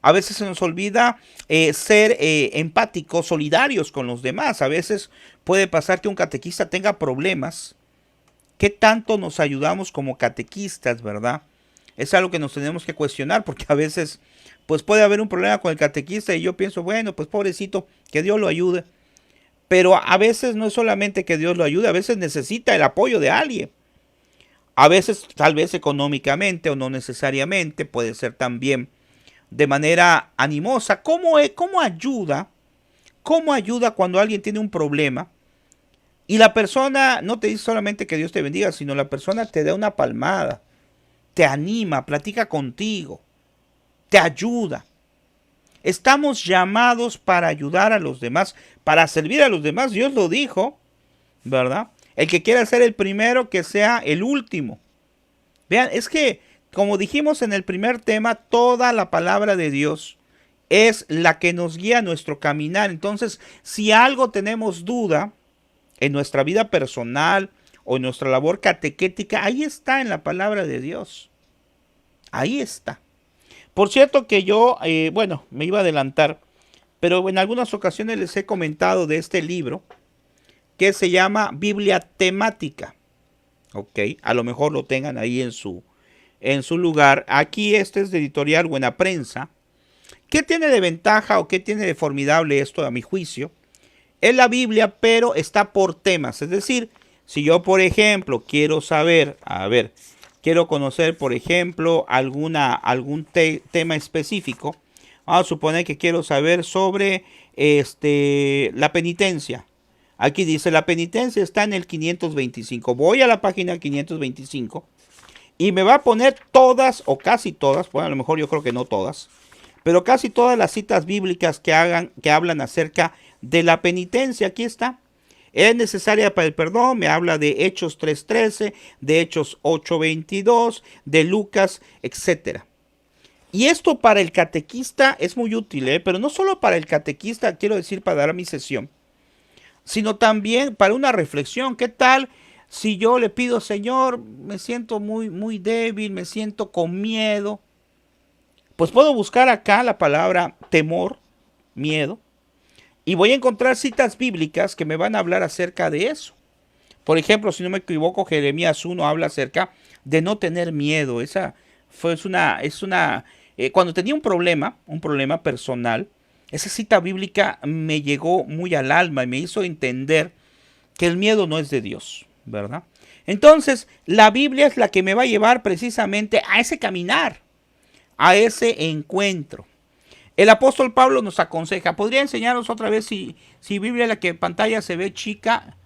S1: A veces se nos olvida ser empáticos, solidarios con los demás. A veces puede pasar que un catequista tenga problemas. ¿Qué tanto nos ayudamos como catequistas, verdad? Es algo que nos tenemos que cuestionar porque a veces pues puede haber un problema con el catequista y yo pienso, bueno, pues pobrecito, que Dios lo ayude. Pero a veces no es solamente que Dios lo ayude, a veces necesita el apoyo de alguien. A veces tal vez económicamente o no necesariamente, puede ser también de manera animosa. ¿Cómo ayuda? ¿Cómo ayuda cuando alguien tiene un problema? Y la persona no te dice solamente que Dios te bendiga, sino la persona te da una palmada. te anima, platica contigo, te ayuda. Estamos llamados para ayudar a los demás, para servir a los demás. Dios lo dijo, ¿verdad? El que quiera ser el primero, que sea el último. Vean, es que, como dijimos en el primer tema, toda la palabra de Dios es la que nos guía a nuestro caminar. Entonces, si algo tenemos duda en nuestra vida personal o en nuestra labor catequética, ahí está en la palabra de Dios. Ahí está. Por cierto que yo, bueno, me iba a adelantar, pero en algunas ocasiones les he comentado de este libro que se llama Biblia temática. Ok, a lo mejor lo tengan ahí en su lugar. Aquí este es de editorial Buena Prensa. ¿Qué tiene de ventaja o qué tiene de formidable esto a mi juicio? Es la Biblia, pero está por temas. Es decir, si yo, por ejemplo, quiero saber, quiero conocer, por ejemplo, algún tema específico. Vamos a suponer que quiero saber sobre la penitencia. Aquí dice, la penitencia está en el 525. Voy a la página 525 y me va a poner todas o casi todas, bueno, a lo mejor yo creo que no todas, pero casi todas las citas bíblicas que hablan acerca de la penitencia. Aquí está. Es necesaria para el perdón, me habla de Hechos 3:13, de Hechos 8:22, de Lucas, etcétera. Y esto para el catequista es muy útil, pero no solo para el catequista, quiero decir, para dar mi sesión, sino también para una reflexión. ¿Qué tal si yo le pido, Señor, me siento muy débil, me siento con miedo? Pues puedo buscar acá la palabra temor, miedo, y voy a encontrar citas bíblicas que me van a hablar acerca de eso. Por ejemplo, si no me equivoco, Jeremías 1 habla acerca de no tener miedo. Cuando tenía un problema personal, esa cita bíblica me llegó muy al alma y me hizo entender que el miedo no es de Dios, ¿verdad? Entonces, la Biblia es la que me va a llevar precisamente a ese caminar, a ese encuentro. El apóstol Pablo nos aconseja. ¿Podría enseñarnos otra vez si Biblia, la que pantalla se ve chica?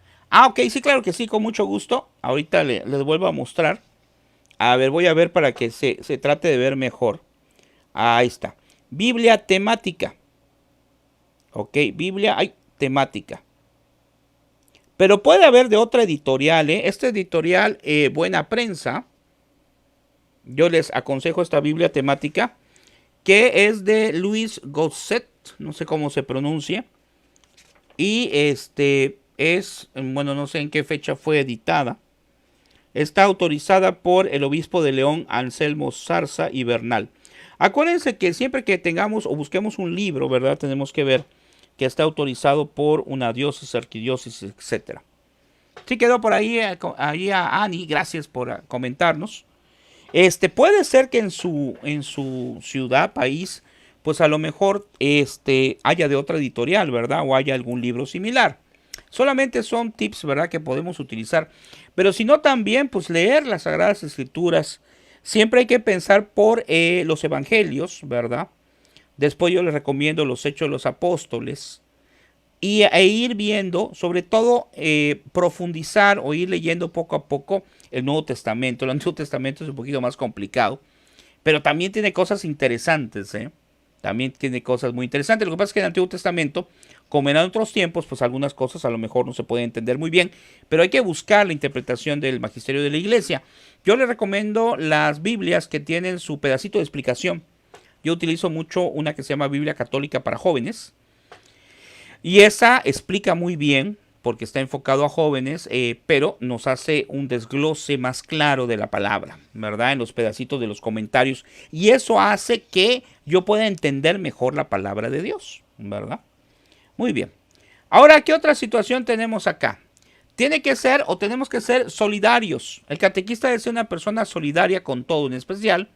S1: Ok, sí, claro que sí, con mucho gusto. Ahorita les vuelvo a mostrar. A ver, voy a ver para que se trate de ver mejor. Ahí está. Biblia temática. Ok, Biblia temática. Pero puede haber de otra editorial, ¿eh? Esta editorial, Buena Prensa. Yo les aconsejo esta Biblia temática, que es de Luis Gosset, no sé cómo se pronuncia. Y bueno, no sé en qué fecha fue editada. Está autorizada por el obispo de León, Anselmo Zarza y Bernal. Acuérdense que siempre que tengamos o busquemos un libro, ¿verdad? Tenemos que ver que está autorizado por una diócesis, arquidiócesis, etc. Sí, quedó por ahí a Ani, gracias por comentarnos. Puede ser que en su ciudad, país, pues a lo mejor haya de otra editorial, ¿verdad? O haya algún libro similar. Solamente son tips, ¿verdad?, que podemos utilizar. Pero si no, también, pues leer las Sagradas Escrituras. Siempre hay que pensar por los evangelios, ¿verdad? Después yo les recomiendo los Hechos de los Apóstoles. E ir viendo, sobre todo profundizar o ir leyendo poco a poco el Nuevo Testamento. El Antiguo Testamento es un poquito más complicado, pero también tiene cosas interesantes, También tiene cosas muy interesantes. Lo que pasa es que en el Antiguo Testamento, como en otros tiempos, pues algunas cosas a lo mejor no se pueden entender muy bien, pero hay que buscar la interpretación del magisterio de la iglesia. Yo les recomiendo las Biblias que tienen su pedacito de explicación. Yo utilizo mucho una que se llama Biblia Católica para Jóvenes, y esa explica muy bien, porque está enfocado a jóvenes, pero nos hace un desglose más claro de la palabra, ¿verdad? En los pedacitos de los comentarios. Y eso hace que yo pueda entender mejor la palabra de Dios, ¿verdad? Muy bien. Ahora, ¿qué otra situación tenemos acá? Tiene que ser o tenemos que ser solidarios. El catequista debe ser una persona solidaria con todo, en especial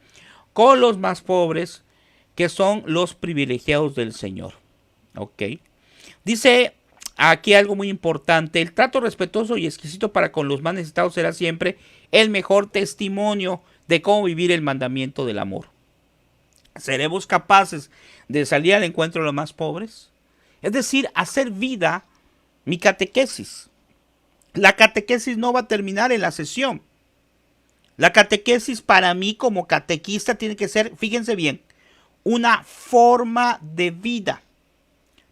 S1: con los más pobres, que son los privilegiados del Señor. ¿Ok? Dice aquí algo muy importante: el trato respetuoso y exquisito para con los más necesitados será siempre el mejor testimonio de cómo vivir el mandamiento del amor. ¿Seremos capaces de salir al encuentro de los más pobres? Es decir, hacer vida mi catequesis. La catequesis no va a terminar en la sesión. La catequesis para mí como catequista tiene que ser, fíjense bien, una forma de vida.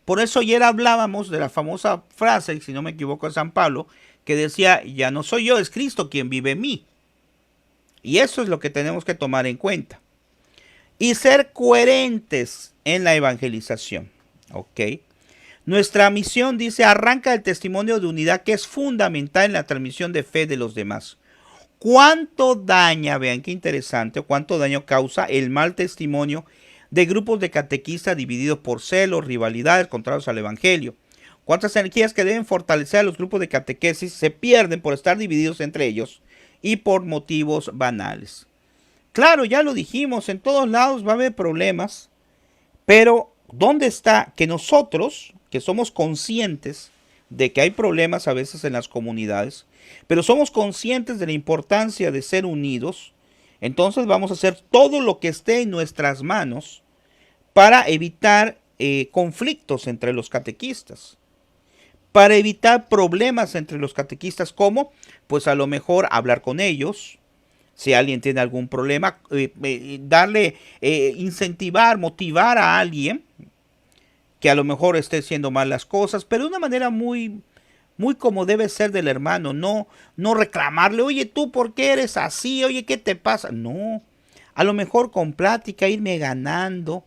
S1: Por eso ayer hablábamos de la famosa frase, si no me equivoco, de San Pablo, que decía, ya no soy yo, es Cristo quien vive en mí. Y eso es lo que tenemos que tomar en cuenta. Y ser coherentes en la evangelización. ¿Ok? Nuestra misión, dice, arranca el testimonio de unidad que es fundamental en la transmisión de fe de los demás. ¿Cuánto daña, vean qué interesante, cuánto daño causa el mal testimonio de grupos de catequistas divididos por celos, rivalidades, contrarios al evangelio? ¿Cuántas energías que deben fortalecer a los grupos de catequesis se pierden por estar divididos entre ellos y por motivos banales? Claro, ya lo dijimos, en todos lados va a haber problemas, pero ¿dónde está que nosotros, que somos conscientes de que hay problemas a veces en las comunidades, pero somos conscientes de la importancia de ser unidos, entonces vamos a hacer todo lo que esté en nuestras manos para evitar conflictos entre los catequistas, para evitar problemas entre los catequistas, como pues a lo mejor hablar con ellos, si alguien tiene algún problema, darle, incentivar, motivar a alguien que a lo mejor esté haciendo mal las cosas, pero de una manera muy, muy como debe ser del hermano, no reclamarle, oye, tú, ¿por qué eres así? Oye, ¿qué te pasa? No, a lo mejor con plática irme ganando,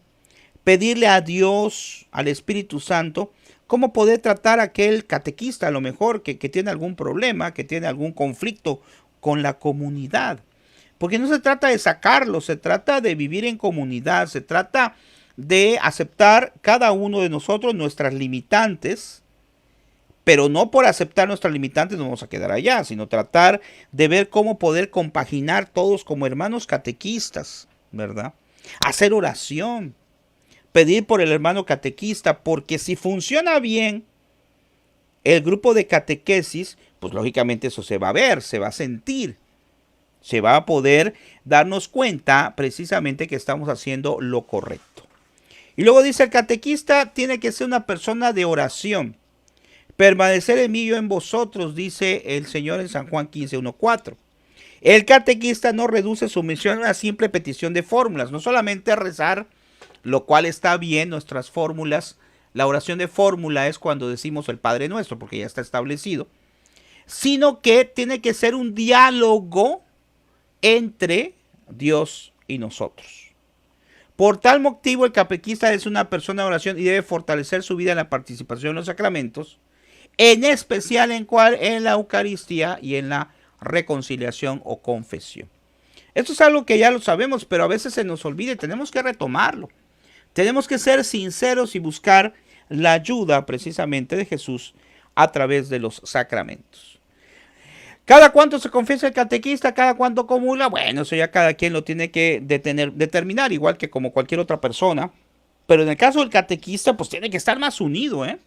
S1: pedirle a Dios, al Espíritu Santo, cómo poder tratar a aquel catequista, a lo mejor que tiene algún problema, que tiene algún conflicto con la comunidad. Porque no se trata de sacarlo, se trata de vivir en comunidad, se trata de aceptar cada uno de nosotros nuestras limitantes, pero no por aceptar nuestras limitantes nos vamos a quedar allá, sino tratar de ver cómo poder compaginar todos como hermanos catequistas, ¿verdad? Hacer oración, pedir por el hermano catequista, porque si funciona bien el grupo de catequesis, pues lógicamente eso se va a ver, se va a sentir. Se va a poder darnos cuenta precisamente que estamos haciendo lo correcto. Y luego dice, el catequista tiene que ser una persona de oración. Permanecer en mí, yo en vosotros, dice el Señor en San Juan 15:1-4. El catequista no reduce su misión a una simple petición de fórmulas, no solamente rezar, lo cual está bien, nuestras fórmulas. La oración de fórmula es cuando decimos el Padre Nuestro, porque ya está establecido, sino que tiene que ser un diálogo entre Dios y nosotros. Por tal motivo, el catequista es una persona de oración y debe fortalecer su vida en la participación en los sacramentos, en especial en la Eucaristía y en la reconciliación o confesión. Esto es algo que ya lo sabemos, pero a veces se nos olvida y tenemos que retomarlo. Tenemos que ser sinceros y buscar la ayuda precisamente de Jesús a través de los sacramentos. ¿Cada cuánto se confiesa el catequista? ¿Cada cuánto comulga? Bueno, eso ya cada quien lo tiene que determinar, igual que como cualquier otra persona. Pero en el caso del catequista, pues tiene que estar más unido, ¿eh?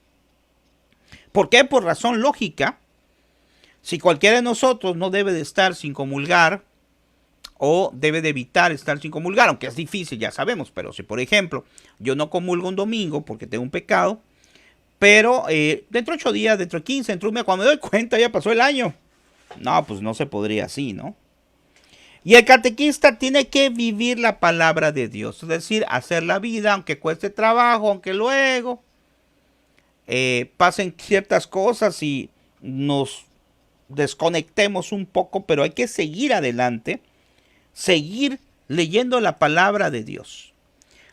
S1: ¿Por qué? Por razón lógica. Si cualquiera de nosotros no debe de estar sin comulgar, o debe de evitar estar sin comulgar, aunque es difícil, ya sabemos, pero si por ejemplo yo no comulgo un domingo porque tengo un pecado, pero dentro de 8 días, dentro de 15, dentro de un mes, cuando me doy cuenta ya pasó el año. No, pues no se podría así, ¿no? Y el catequista tiene que vivir la palabra de Dios, es decir, hacer la vida, aunque cueste trabajo, aunque luego pasen ciertas cosas y nos desconectemos un poco, pero hay que seguir adelante, seguir leyendo la palabra de Dios.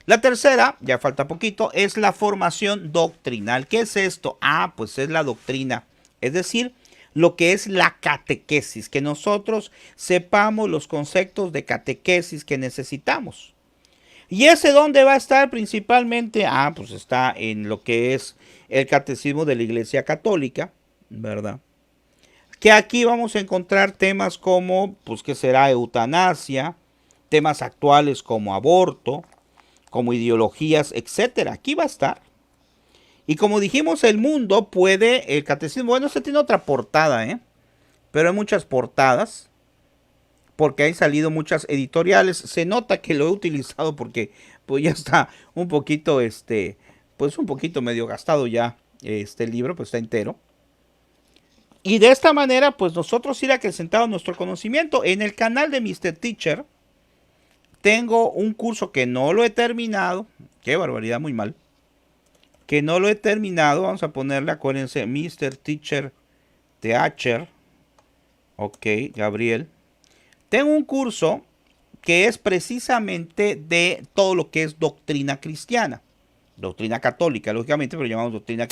S1: La tercera, ya falta poquito, es la formación doctrinal. ¿Qué es esto? Ah, pues es la doctrina, es decir, lo que es la catequesis, que nosotros sepamos los conceptos de catequesis que necesitamos. ¿Y ese dónde va a estar principalmente? Ah, pues está en lo que es el catecismo de la Iglesia Católica, ¿verdad? Que aquí vamos a encontrar temas como, pues, ¿qué será eutanasia? Temas actuales como aborto, como ideologías, etcétera. Aquí va a estar. Y como dijimos, el mundo puede, el catecismo, bueno, se tiene otra portada, pero hay muchas portadas, porque han salido muchas editoriales. Se nota que lo he utilizado porque pues ya está un poquito, pues un poquito medio gastado ya, este libro, pues está entero. Y de esta manera, pues nosotros ir acrecentando nuestro conocimiento. En el canal de Mr. Teacher tengo un curso que no lo he terminado. Qué barbaridad, muy mal. Que no lo he terminado. Vamos a ponerle, acuérdense, Mr. Teacher Teacher. Ok, Gabriel. Tengo un curso que es precisamente de todo lo que es doctrina cristiana. Doctrina católica, lógicamente, pero llamamos doctrina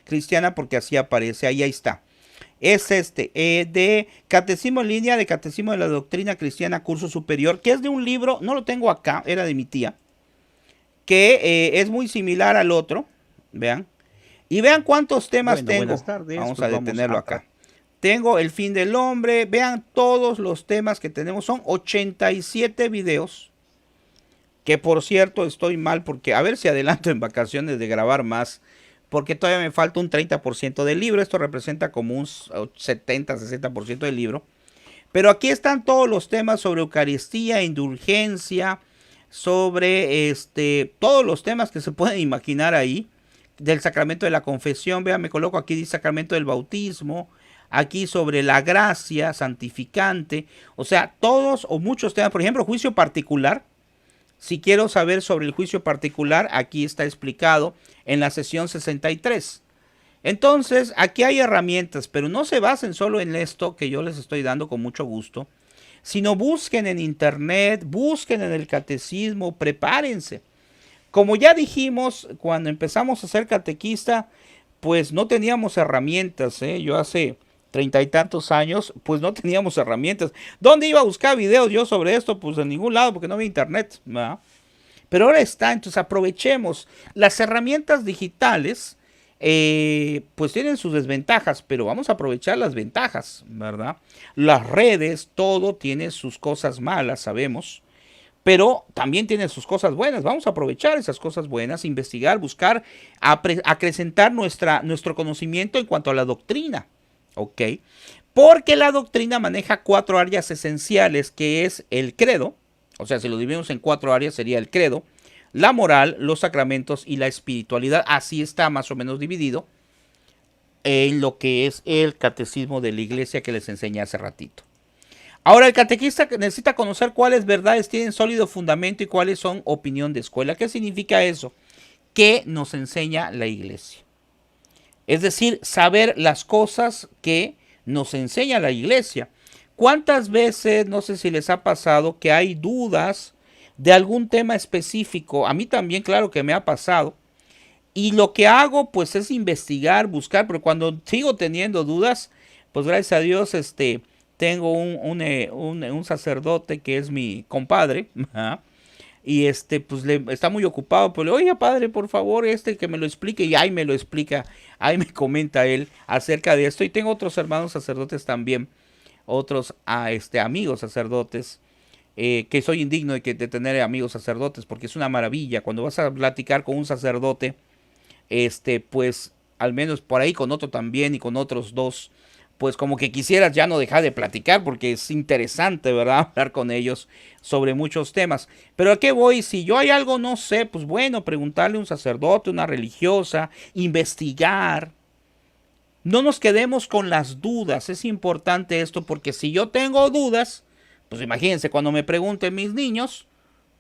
S1: cristiana porque así aparece. Ahí está. Es de Catecismo en línea, de Catecismo de la Doctrina Cristiana, curso superior, que es de un libro, no lo tengo acá, era de mi tía, que es muy similar al otro, vean. Y vean cuántos temas tengo.
S2: Buenas tardes.
S1: Vamos
S2: pues
S1: a detenerlo
S2: vamos
S1: acá. Tengo el fin del hombre, vean todos los temas que tenemos, son 87 videos, que por cierto estoy mal porque a ver si adelanto en vacaciones de grabar más, porque todavía me falta un 30% del libro. Esto representa como un 70-60% del libro. Pero aquí están todos los temas sobre Eucaristía, indulgencia, sobre todos los temas que se pueden imaginar ahí. Del sacramento de la confesión, vean, me coloco aquí, dice sacramento del bautismo. Aquí sobre la gracia santificante. O sea, todos o muchos temas. Por ejemplo, juicio particular. Si quiero saber sobre el juicio particular, aquí está explicado en la sesión 63. Entonces, aquí hay herramientas, pero no se basen solo en esto que yo les estoy dando con mucho gusto, sino busquen en internet, busquen en el catecismo, prepárense. Como ya dijimos, cuando empezamos a ser catequista, pues no teníamos herramientas, ¿eh? Yo hace 30 y tantos años, pues no teníamos herramientas. ¿Dónde iba a buscar videos yo sobre esto? Pues en ningún lado, porque no había internet, ¿verdad? Pero ahora está, entonces aprovechemos. Las herramientas digitales, pues tienen sus desventajas, pero vamos a aprovechar las ventajas, ¿verdad? Las redes, todo tiene sus cosas malas, sabemos, pero también tiene sus cosas buenas. Vamos a aprovechar esas cosas buenas, investigar, buscar, acrecentar nuestro conocimiento en cuanto a la doctrina, ¿ok? Porque la doctrina maneja 4 áreas esenciales, que es el credo. O sea, si lo dividimos en 4 áreas, sería el credo, la moral, los sacramentos y la espiritualidad. Así está más o menos dividido en lo que es el catecismo de la iglesia que les enseñé hace ratito. Ahora, el catequista necesita conocer cuáles verdades tienen sólido fundamento y cuáles son opinión de escuela. ¿Qué significa eso? ¿Qué nos enseña la iglesia? Es decir, saber las cosas que nos enseña la iglesia. ¿Cuántas veces, no sé si les ha pasado, que hay dudas de algún tema específico? A mí también, claro que me ha pasado. Y lo que hago, pues, es investigar, buscar, pero cuando sigo teniendo dudas, pues, gracias a Dios, tengo un sacerdote que es mi compadre, ¿verdad? Y pues está muy ocupado, pero le oye, padre, por favor, que me lo explique, y ahí me lo explica, ahí me comenta él acerca de esto. Y tengo otros hermanos sacerdotes también, otros amigos sacerdotes, que soy indigno de tener amigos sacerdotes, porque es una maravilla. Cuando vas a platicar con un sacerdote, pues al menos por ahí con otro también y con otros dos, pues como que quisieras ya no dejar de platicar porque es interesante, ¿verdad? Hablar con ellos sobre muchos temas. Pero ¿a qué voy? Si yo hay algo no sé, pues bueno, preguntarle a un sacerdote, una religiosa, investigar. No nos quedemos con las dudas, es importante esto porque si yo tengo dudas, pues imagínense cuando me pregunten mis niños,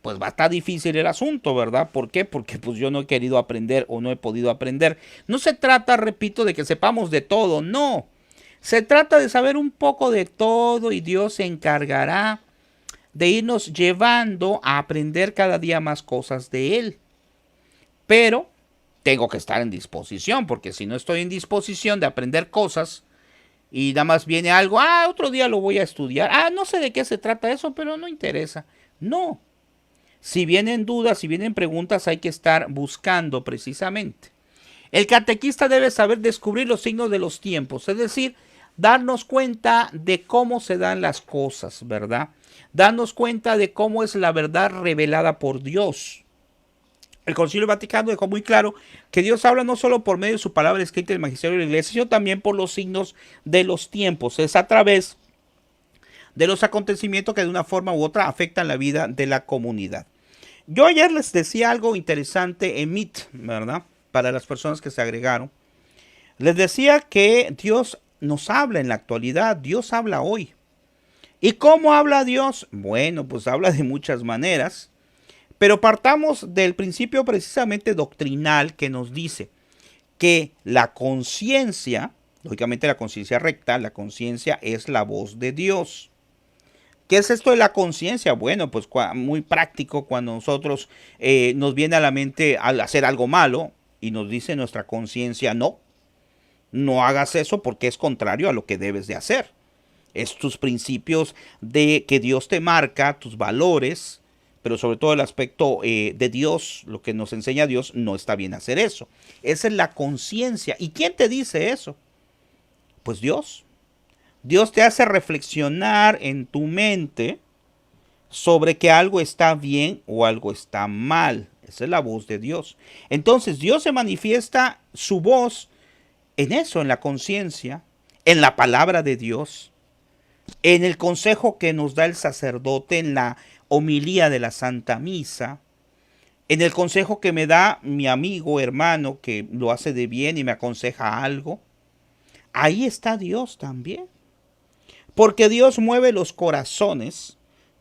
S1: pues va a estar difícil el asunto, ¿verdad? ¿Por qué? Porque pues yo no he querido aprender o no he podido aprender. No se trata, repito, de que sepamos de todo, no. Se trata de saber un poco de todo y Dios se encargará de irnos llevando a aprender cada día más cosas de Él. Pero tengo que estar en disposición, porque si no estoy en disposición de aprender cosas y nada más viene algo, otro día lo voy a estudiar, no sé de qué se trata eso, pero no interesa. No. Si vienen dudas, si vienen preguntas, hay que estar buscando precisamente. El catequista debe saber descubrir los signos de los tiempos, es decir, darnos cuenta de cómo se dan las cosas, ¿verdad? Darnos cuenta de cómo es la verdad revelada por Dios. El Concilio Vaticano dejó muy claro que Dios habla no solo por medio de su palabra escrita en el magisterio de la iglesia, sino también por los signos de los tiempos. Es a través de los acontecimientos que de una forma u otra afectan la vida de la comunidad. Yo ayer les decía algo interesante en Meet, ¿verdad? Para las personas que se agregaron. Les decía que Dios nos habla en la actualidad, Dios habla hoy. ¿Y cómo habla Dios? Bueno, pues habla de muchas maneras, pero partamos del principio precisamente doctrinal que nos dice que la conciencia, lógicamente la conciencia recta, la conciencia es la voz de Dios. ¿Qué es esto de la conciencia? Bueno, pues muy práctico cuando nosotros nos viene a la mente al hacer algo malo y nos dice nuestra conciencia, no, no hagas eso porque es contrario a lo que debes de hacer. Es tus principios de que Dios te marca, tus valores, pero sobre todo el aspecto de Dios, lo que nos enseña Dios, no está bien hacer eso. Esa es la conciencia. ¿Y quién te dice eso? Pues Dios. Dios te hace reflexionar en tu mente sobre que algo está bien o algo está mal. Esa es la voz de Dios. Entonces Dios se manifiesta su voz en eso, en la conciencia, en la palabra de Dios, en el consejo que nos da el sacerdote, en la homilía de la Santa Misa, en el consejo que me da mi amigo, hermano, que lo hace de bien y me aconseja algo. Ahí está Dios también. Porque Dios mueve los corazones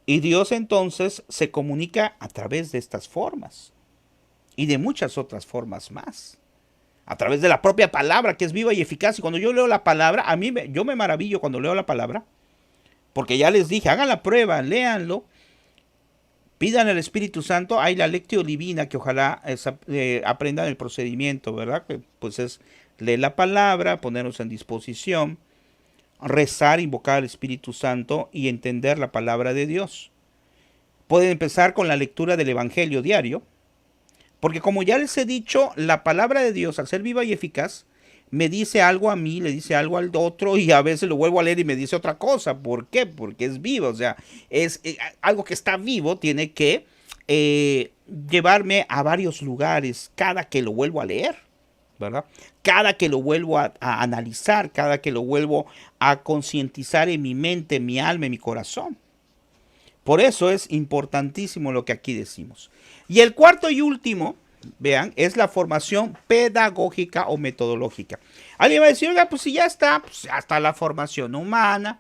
S1: y Dios entonces se comunica a través de estas formas y de muchas otras formas más. A través de la propia palabra que es viva y eficaz. Y cuando yo leo la palabra, yo me maravillo cuando leo la palabra. Porque ya les dije, hagan la prueba, léanlo, pidan al Espíritu Santo. Hay la Lectio Divina que ojalá aprendan el procedimiento, ¿verdad? Que pues es leer la palabra, ponernos en disposición, rezar, invocar al Espíritu Santo y entender la palabra de Dios. Pueden empezar con la lectura del Evangelio diario, porque como ya les he dicho, la palabra de Dios, al ser viva y eficaz, me dice algo a mí, le dice algo al otro y a veces lo vuelvo a leer y me dice otra cosa. ¿Por qué? Porque es vivo, o sea, es algo que está vivo, tiene que llevarme a varios lugares cada que lo vuelvo a leer, ¿verdad? Cada que lo vuelvo a analizar, cada que lo vuelvo a concientizar en mi mente, en mi alma, en mi corazón. Por eso es importantísimo lo que aquí decimos. Y el cuarto y último, vean, es la formación pedagógica o metodológica. Alguien va a decir, oiga, pues si ya está la formación humana,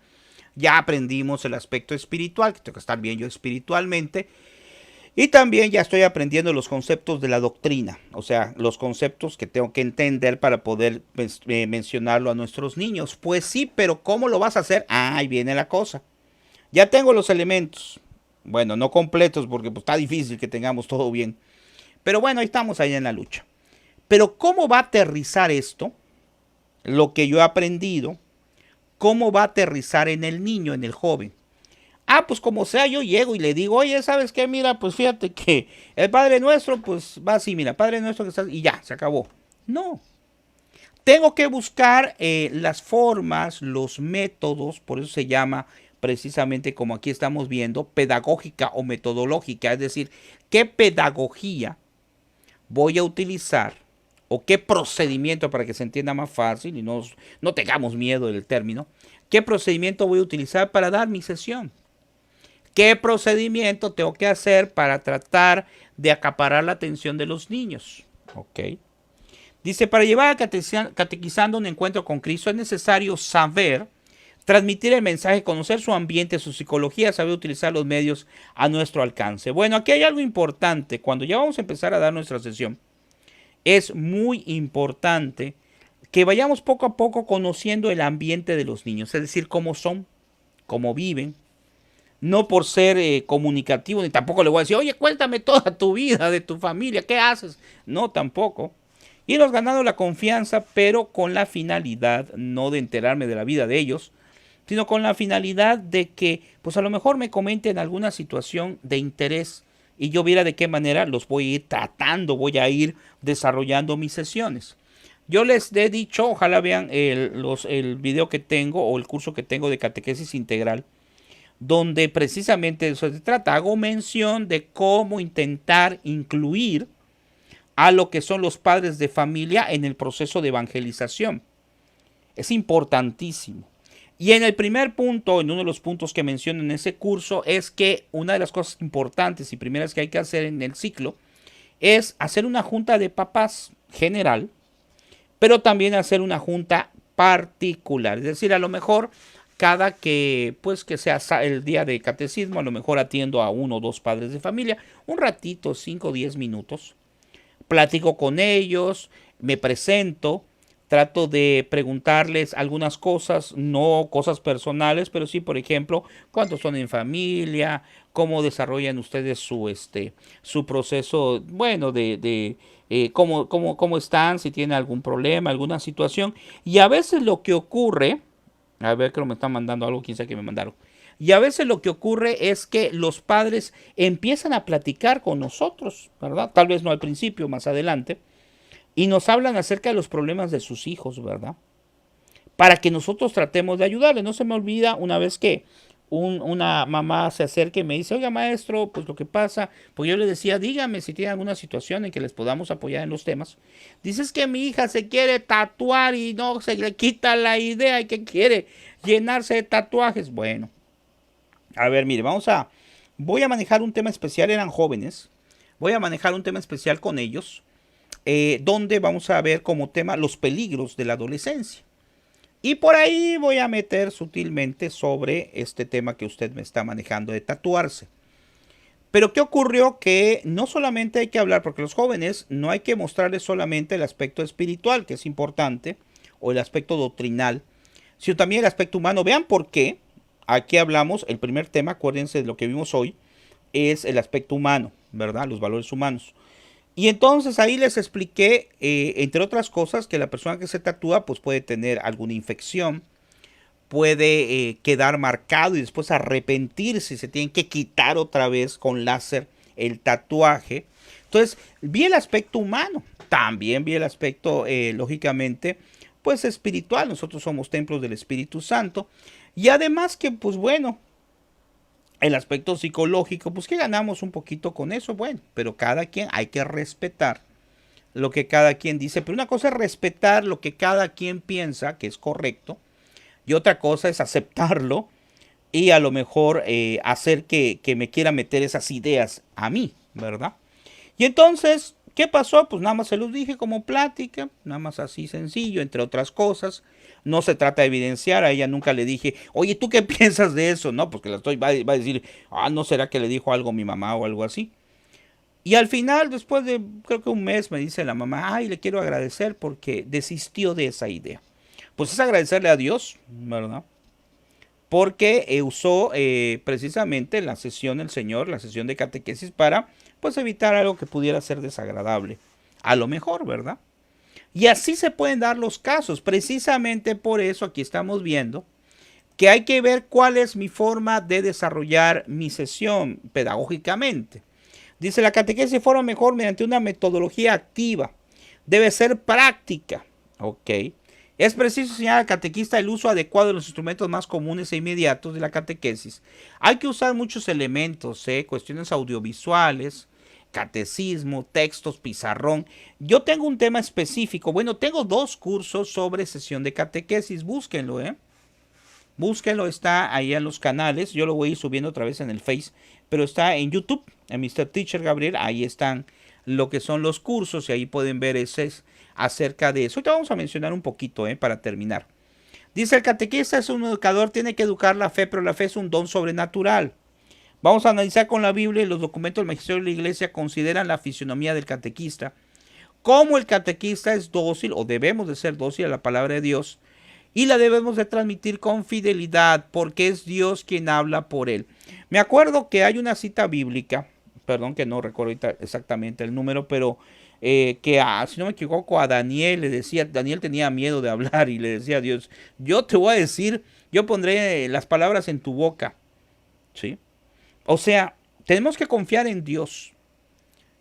S1: ya aprendimos el aspecto espiritual, que tengo que estar bien yo espiritualmente, y también ya estoy aprendiendo los conceptos de la doctrina, o sea, los conceptos que tengo que entender para poder mencionarlo a nuestros niños. Pues sí, pero ¿cómo lo vas a hacer? Ahí viene la cosa. Ya tengo los elementos, bueno, no completos porque pues, está difícil que tengamos todo bien. Pero bueno, ahí estamos ahí en la lucha. Pero ¿cómo va a aterrizar esto? Lo que yo he aprendido, ¿cómo va a aterrizar en el niño, en el joven? Ah, pues como sea, yo llego y le digo, oye, ¿sabes qué? Mira, pues fíjate que el Padre Nuestro, pues va así, mira, Padre Nuestro que está... Y ya, se acabó. No. Tengo que buscar las formas, los métodos, por eso se llama precisamente como aquí estamos viendo, pedagógica o metodológica, es decir, qué pedagogía voy a utilizar o qué procedimiento para que se entienda más fácil y no tengamos miedo del término, qué procedimiento voy a utilizar para dar mi sesión, qué procedimiento tengo que hacer para tratar de acaparar la atención de los niños. Ok. Dice, para llevar a catequizando un encuentro con Cristo es necesario saber transmitir el mensaje, conocer su ambiente, su psicología, saber utilizar los medios a nuestro alcance. Bueno, aquí hay algo importante. Cuando ya vamos a empezar a dar nuestra sesión, es muy importante que vayamos poco a poco conociendo el ambiente de los niños, es decir, cómo son, cómo viven. No por ser comunicativo, ni tampoco le voy a decir, oye, cuéntame toda tu vida, de tu familia, ¿qué haces? No, tampoco. Irnos ganando la confianza, pero con la finalidad no de enterarme de la vida de ellos, sino con la finalidad de que, pues a lo mejor me comenten alguna situación de interés y yo viera de qué manera los voy a ir tratando, voy a ir desarrollando mis sesiones. Yo les he dicho, ojalá vean el video que tengo o el curso que tengo de catequesis integral, donde precisamente de eso se trata. Hago mención de cómo intentar incluir a lo que son los padres de familia en el proceso de evangelización. Es importantísimo. Y en el primer punto, en uno de los puntos que menciono en ese curso, es que una de las cosas importantes y primeras que hay que hacer en el ciclo es hacer una junta de papás general, pero también hacer una junta particular. Es decir, a lo mejor cada que, pues, que sea el día de catecismo, a lo mejor atiendo a 1 o 2 padres de familia, un ratito, 5 o 10 minutos, platico con ellos, me presento, trato de preguntarles algunas cosas, no cosas personales, pero sí, por ejemplo, cuántos son en familia, cómo desarrollan ustedes su proceso, bueno, cómo están, si tienen algún problema, alguna situación. Y a veces lo que ocurre, a ver, creo que me están mandando algo, quién sabe que me mandaron. Y a veces lo que ocurre es que los padres empiezan a platicar con nosotros, ¿verdad? Tal vez no al principio, más adelante, y nos hablan acerca de los problemas de sus hijos, ¿verdad? Para que nosotros tratemos de ayudarles. No se me olvida una vez que una mamá se acerca y me dice, oiga maestro, pues lo que pasa, pues yo le decía, dígame si tiene alguna situación en que les podamos apoyar en los temas. Dices que mi hija se quiere tatuar y no se le quita la idea y que quiere llenarse de tatuajes. Bueno, a ver, mire, voy a manejar un tema especial, eran jóvenes, voy a manejar un tema especial con ellos, donde vamos a ver como tema los peligros de la adolescencia. Y por ahí voy a meter sutilmente sobre este tema que usted me está manejando de tatuarse. Pero ¿qué ocurrió? Que no solamente hay que hablar, porque los jóvenes no hay que mostrarles solamente el aspecto espiritual, que es importante, o el aspecto doctrinal, sino también el aspecto humano. Vean por qué. Aquí hablamos, el primer tema, acuérdense de lo que vimos hoy, es el aspecto humano, ¿verdad? Los valores humanos. Y entonces ahí les expliqué, entre otras cosas, que la persona que se tatúa pues puede tener alguna infección, puede quedar marcado y después arrepentirse, se tienen que quitar otra vez con láser el tatuaje. Entonces vi el aspecto humano, también vi el aspecto, lógicamente, pues espiritual. Nosotros somos templos del Espíritu Santo. Y además que, pues bueno, el aspecto psicológico, pues que ganamos un poquito con eso, bueno, pero cada quien hay que respetar lo que cada quien dice, pero una cosa es respetar lo que cada quien piensa que es correcto y otra cosa es aceptarlo y a lo mejor hacer que me quiera meter esas ideas a mí, ¿verdad? Y entonces, ¿qué pasó? Pues nada más se los dije como plática, nada más así sencillo, entre otras cosas. No se trata de evidenciar, a ella nunca le dije, oye, ¿tú qué piensas de eso? No, porque va a decir, ¿no será que le dijo algo a mi mamá o algo así? Y al final, después de creo que un mes, me dice la mamá, ay, le quiero agradecer porque desistió de esa idea. Pues es agradecerle a Dios, ¿verdad? Porque usó precisamente la sesión del Señor, la sesión de catequesis para pues evitar algo que pudiera ser desagradable. A lo mejor, ¿verdad? Y así se pueden dar los casos. Precisamente por eso aquí estamos viendo que hay que ver cuál es mi forma de desarrollar mi sesión pedagógicamente. Dice, la catequesis forma mejor mediante una metodología activa. Debe ser práctica. Ok. Es preciso enseñar al catequista el uso adecuado de los instrumentos más comunes e inmediatos de la catequesis. Hay que usar muchos elementos, cuestiones audiovisuales, catecismo, textos, pizarrón. Yo tengo un tema específico. Bueno, tengo 2 cursos sobre sesión de catequesis. Búsquenlo, Búsquenlo, está ahí en los canales. Yo lo voy a ir subiendo otra vez en el Face, pero está en YouTube, en Mr. Teacher Gabriel. Ahí están lo que son los cursos y ahí pueden ver acerca de eso. Ahorita vamos a mencionar un poquito, para terminar. Dice, el catequista es un educador, tiene que educar la fe, pero la fe es un don sobrenatural. Vamos a analizar con la Biblia y los documentos del magisterio de la iglesia consideran la fisionomía del catequista. Cómo el catequista es dócil, o debemos de ser dócil a la palabra de Dios, y la debemos de transmitir con fidelidad, porque es Dios quien habla por él. Me acuerdo que hay una cita bíblica, perdón que no recuerdo exactamente el número, pero que si no me equivoco a Daniel le decía, Daniel tenía miedo de hablar y le decía a Dios, yo te voy a decir, yo pondré las palabras en tu boca, ¿sí? O sea, tenemos que confiar en Dios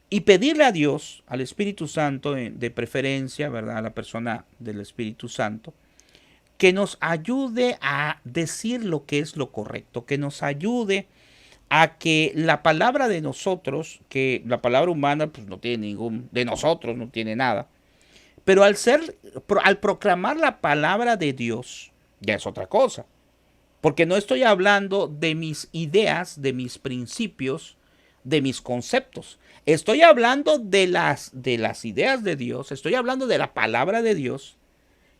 S1: y pedirle a Dios, al Espíritu Santo, de preferencia, ¿verdad? A la persona del Espíritu Santo, que nos ayude a decir lo que es lo correcto, que nos ayude a que la palabra de nosotros, que la palabra humana pues no tiene de nosotros no tiene nada, pero al proclamar la palabra de Dios, ya es otra cosa, porque no estoy hablando de mis ideas, de mis principios, de mis conceptos, estoy hablando de las ideas de Dios, estoy hablando de la palabra de Dios.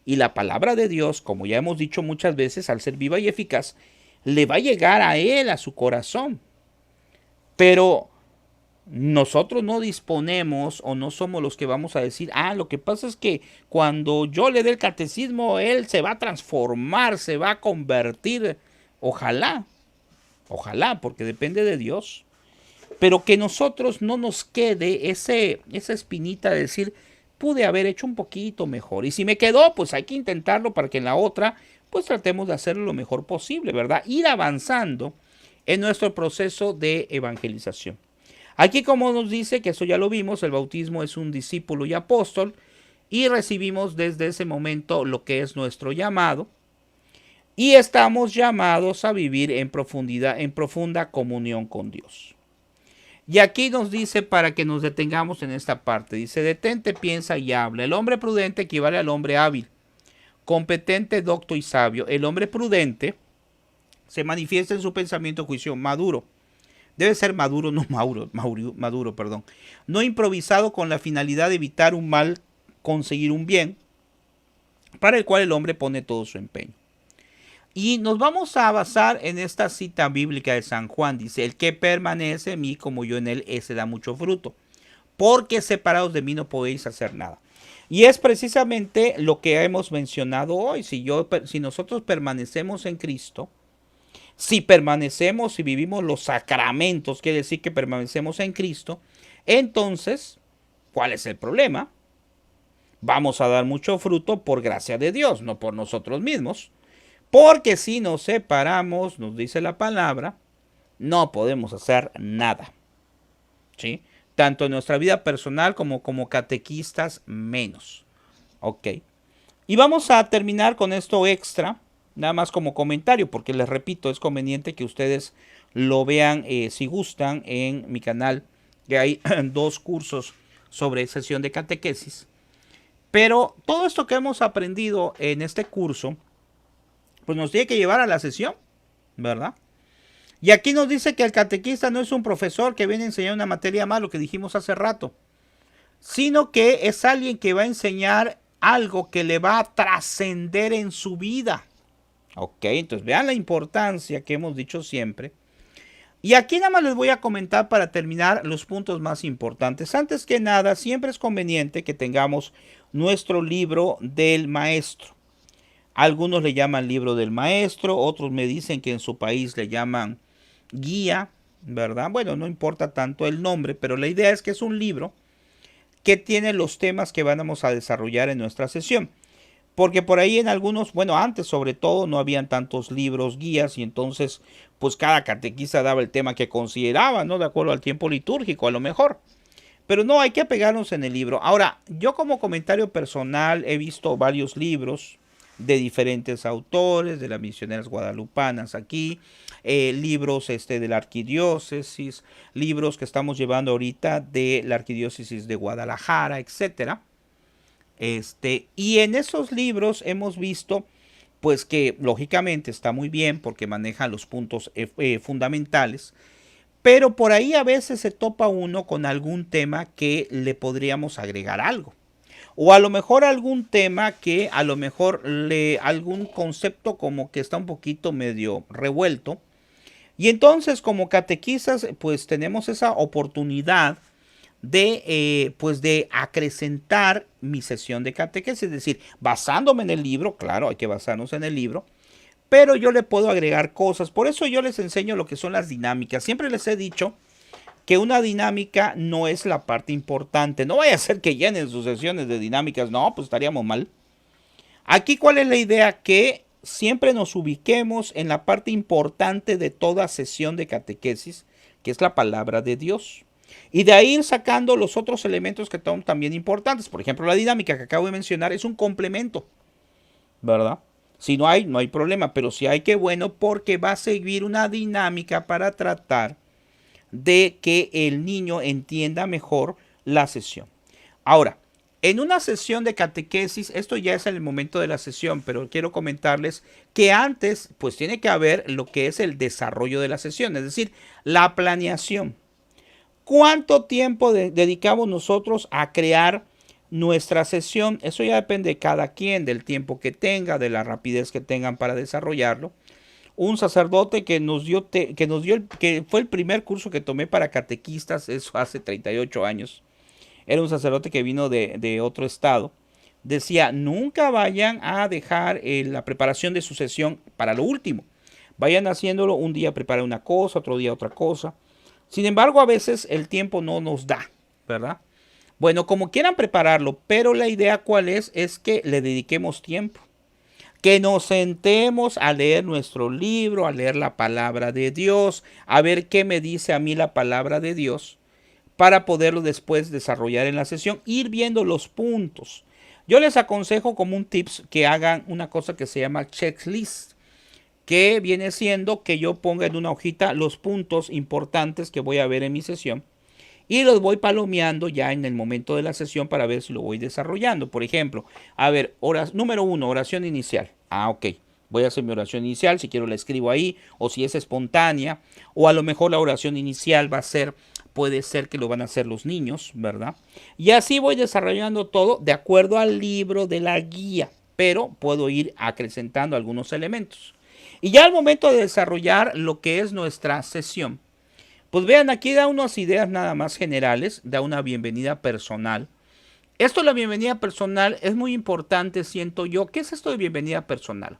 S1: Y la palabra de Dios, como ya hemos dicho muchas veces, al ser viva y eficaz, le va a llegar a él, a su corazón. Pero nosotros no disponemos o no somos los que vamos a decir, lo que pasa es que cuando yo le dé el catecismo, él se va a transformar, se va a convertir. Ojalá, ojalá, porque depende de Dios. Pero que nosotros no nos quede esa espinita de decir, pude haber hecho un poquito mejor. Y si me quedó, pues hay que intentarlo para que en la otra, pues tratemos de hacerlo lo mejor posible, ¿verdad? Ir avanzando en nuestro proceso de evangelización. Aquí, como nos dice, que eso ya lo vimos, el bautismo es un discípulo y apóstol, y recibimos desde ese momento lo que es nuestro llamado, y estamos llamados a vivir en profunda comunión con Dios. Y aquí nos dice, para que nos detengamos en esta parte, dice, detente, piensa y habla. El hombre prudente equivale al hombre hábil, competente, docto y sabio. El hombre prudente se manifiesta en su pensamiento, juicio, maduro. Debe ser maduro, no maduro, perdón. No improvisado con la finalidad de evitar un mal, conseguir un bien, para el cual el hombre pone todo su empeño. Y nos vamos a basar en esta cita bíblica de San Juan. Dice, el que permanece en mí como yo en él, ese da mucho fruto. Porque separados de mí no podéis hacer nada. Y es precisamente lo que hemos mencionado hoy. Si nosotros permanecemos en Cristo, si permanecemos y vivimos los sacramentos, quiere decir que permanecemos en Cristo, entonces, ¿cuál es el problema? Vamos a dar mucho fruto por gracia de Dios, no por nosotros mismos. Porque si nos separamos, nos dice la palabra, no podemos hacer nada. ¿Sí? Tanto en nuestra vida personal como catequistas, menos. Ok. Y vamos a terminar con esto extra, nada más como comentario, porque les repito, es conveniente que ustedes lo vean si gustan en mi canal, que hay 2 cursos sobre sesión de catequesis. Pero todo esto que hemos aprendido en este curso, pues nos tiene que llevar a la sesión, ¿verdad? Y aquí nos dice que el catequista no es un profesor que viene a enseñar una materia más, lo que dijimos hace rato, sino que es alguien que va a enseñar algo que le va a trascender en su vida. Ok, entonces vean la importancia que hemos dicho siempre. Y aquí nada más les voy a comentar para terminar los puntos más importantes. Antes que nada, siempre es conveniente que tengamos nuestro libro del maestro. Algunos le llaman libro del maestro, otros me dicen que en su país le llaman guía, ¿verdad? Bueno, no importa tanto el nombre, pero la idea es que es un libro que tiene los temas que vamos a desarrollar en nuestra sesión. Porque por ahí en algunos, bueno, antes sobre todo no habían tantos libros, guías, y entonces pues cada catequista daba el tema que consideraba, ¿no? De acuerdo al tiempo litúrgico, a lo mejor. Pero no, hay que apegarnos en el libro. Ahora, yo como comentario personal he visto varios libros de diferentes autores, de las misioneras guadalupanas aquí, libros de la arquidiócesis, libros que estamos llevando ahorita de la arquidiócesis de Guadalajara, etcétera. Y en esos libros hemos visto pues que lógicamente está muy bien porque maneja los puntos fundamentales, pero por ahí a veces se topa uno con algún tema que le podríamos agregar algo. O a lo mejor algún tema que a lo mejor algún concepto como que está un poquito medio revuelto. Y entonces como catequistas pues tenemos esa oportunidad de acrecentar mi sesión de catequesis. Es decir, basándome en el libro, claro, hay que basarnos en el libro, pero yo le puedo agregar cosas. Por eso yo les enseño lo que son las dinámicas. Siempre les he dicho que una dinámica no es la parte importante. No vaya a ser que llenen sus sesiones de dinámicas. No, pues estaríamos mal. Aquí, ¿cuál es la idea? Que siempre nos ubiquemos en la parte importante de toda sesión de catequesis, que es la palabra de Dios. Y de ahí ir sacando los otros elementos que son también importantes. Por ejemplo, la dinámica que acabo de mencionar es un complemento, ¿verdad? Si no hay, no hay problema. Pero si hay, qué bueno, porque va a seguir una dinámica para tratar de que el niño entienda mejor la sesión. Ahora, en una sesión de catequesis, esto ya es en el momento de la sesión, pero quiero comentarles que antes, pues tiene que haber lo que es el desarrollo de la sesión, es decir, la planeación. ¿Cuánto tiempo dedicamos nosotros a crear nuestra sesión, eso ya depende de cada quien, del tiempo que tenga, de la rapidez que tengan para desarrollarlo. Un sacerdote que fue el primer curso que tomé para catequistas, eso hace 38 años. Era un sacerdote que vino de otro estado. Decía, nunca vayan a dejar la preparación de su sesión para lo último. Vayan haciéndolo, un día prepara una cosa, otro día otra cosa. Sin embargo, a veces el tiempo no nos da, ¿verdad? Bueno, como quieran prepararlo, pero la idea cuál es que le dediquemos tiempo. Que nos sentemos a leer nuestro libro, a leer la palabra de Dios, a ver qué me dice a mí la palabra de Dios, para poderlo después desarrollar en la sesión, ir viendo los puntos. Yo les aconsejo como un tips que hagan una cosa que se llama checklist, que viene siendo que yo ponga en una hojita los puntos importantes que voy a ver en mi sesión y los voy palomeando ya en el momento de la sesión para ver si lo voy desarrollando. Por ejemplo, a ver, número 1, oración inicial. Ok, voy a hacer mi oración inicial, si quiero la escribo ahí, o si es espontánea, o a lo mejor la oración inicial va a ser, puede ser que lo van a hacer los niños, ¿verdad? Y así voy desarrollando todo de acuerdo al libro de la guía, pero puedo ir acrecentando algunos elementos. Y ya al momento de desarrollar lo que es nuestra sesión, pues vean, aquí da unas ideas nada más generales, da una bienvenida personal. Esto de la bienvenida personal es muy importante, siento yo. ¿Qué es esto de bienvenida personal?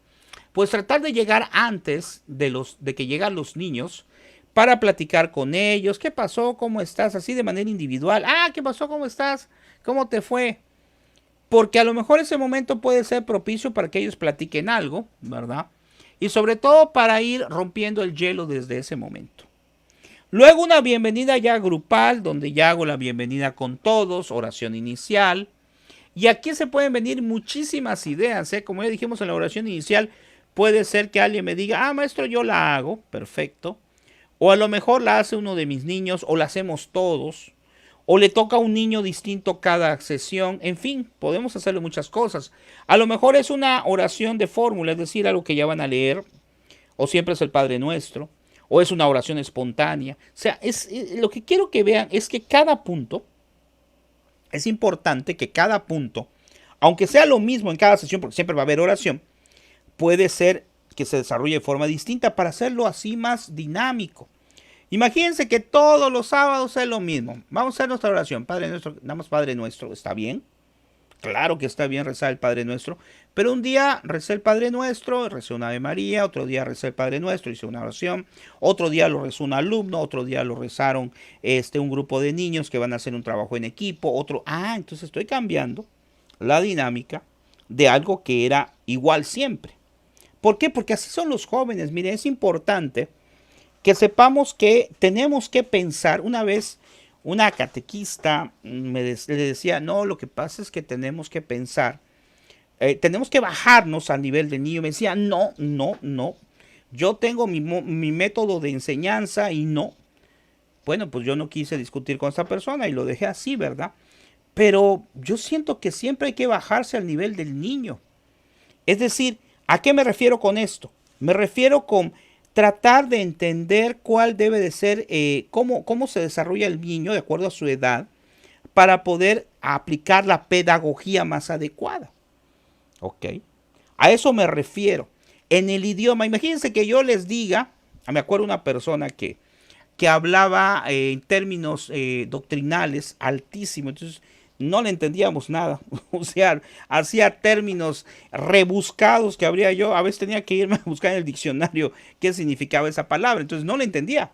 S1: Pues tratar de llegar antes de que llegan los niños para platicar con ellos. ¿Qué pasó? ¿Cómo estás? Así de manera individual. Ah, ¿qué pasó? ¿Cómo estás? ¿Cómo te fue? Porque a lo mejor ese momento puede ser propicio para que ellos platiquen algo, ¿verdad? Y sobre todo para ir rompiendo el hielo desde ese momento. Luego una bienvenida ya grupal, donde ya hago la bienvenida con todos, oración inicial. Y aquí se pueden venir muchísimas ideas, ¿eh? Como ya dijimos en la oración inicial, puede ser que alguien me diga, ah, maestro, yo la hago, perfecto. O a lo mejor la hace uno de mis niños, o la hacemos todos. O le toca a un niño distinto cada sesión. En fin, podemos hacerle muchas cosas. A lo mejor es una oración de fórmula, es decir, algo que ya van a leer. O siempre es el Padre Nuestro. O es una oración espontánea. O sea, lo que quiero que vean es que cada punto, es importante que cada punto, aunque sea lo mismo en cada sesión, porque siempre va a haber oración, puede ser que se desarrolle de forma distinta para hacerlo así más dinámico. Imagínense que todos los sábados es lo mismo. Vamos a hacer nuestra oración. Padre Nuestro, nada más Padre Nuestro, ¿está bien? Claro que está bien rezar el Padre Nuestro, pero un día recé el Padre Nuestro, recé una Ave María, otro día recé el Padre Nuestro, hice una oración, otro día lo rezó un alumno, otro día lo rezaron un grupo de niños que van a hacer un trabajo en equipo, entonces estoy cambiando la dinámica de algo que era igual siempre. ¿Por qué? Porque así son los jóvenes. Miren, es importante que sepamos que tenemos que pensar. Una vez una catequista le decía, no, lo que pasa es que tenemos que pensar, tenemos que bajarnos al nivel del niño. Me decía, no, yo tengo mi método de enseñanza y no. Bueno, pues yo no quise discutir con esta persona y lo dejé así, ¿verdad? Pero yo siento que siempre hay que bajarse al nivel del niño. Es decir, ¿a qué me refiero con esto? Me refiero con tratar de entender cuál debe de ser, cómo se desarrolla el niño de acuerdo a su edad para poder aplicar la pedagogía más adecuada. ¿Ok? A eso me refiero. En el idioma, imagínense que yo les diga, me acuerdo una persona que hablaba en términos doctrinales altísimos, entonces no le entendíamos nada. O sea, hacía términos rebuscados que habría yo. A veces tenía que irme a buscar en el diccionario qué significaba esa palabra. Entonces no le entendía.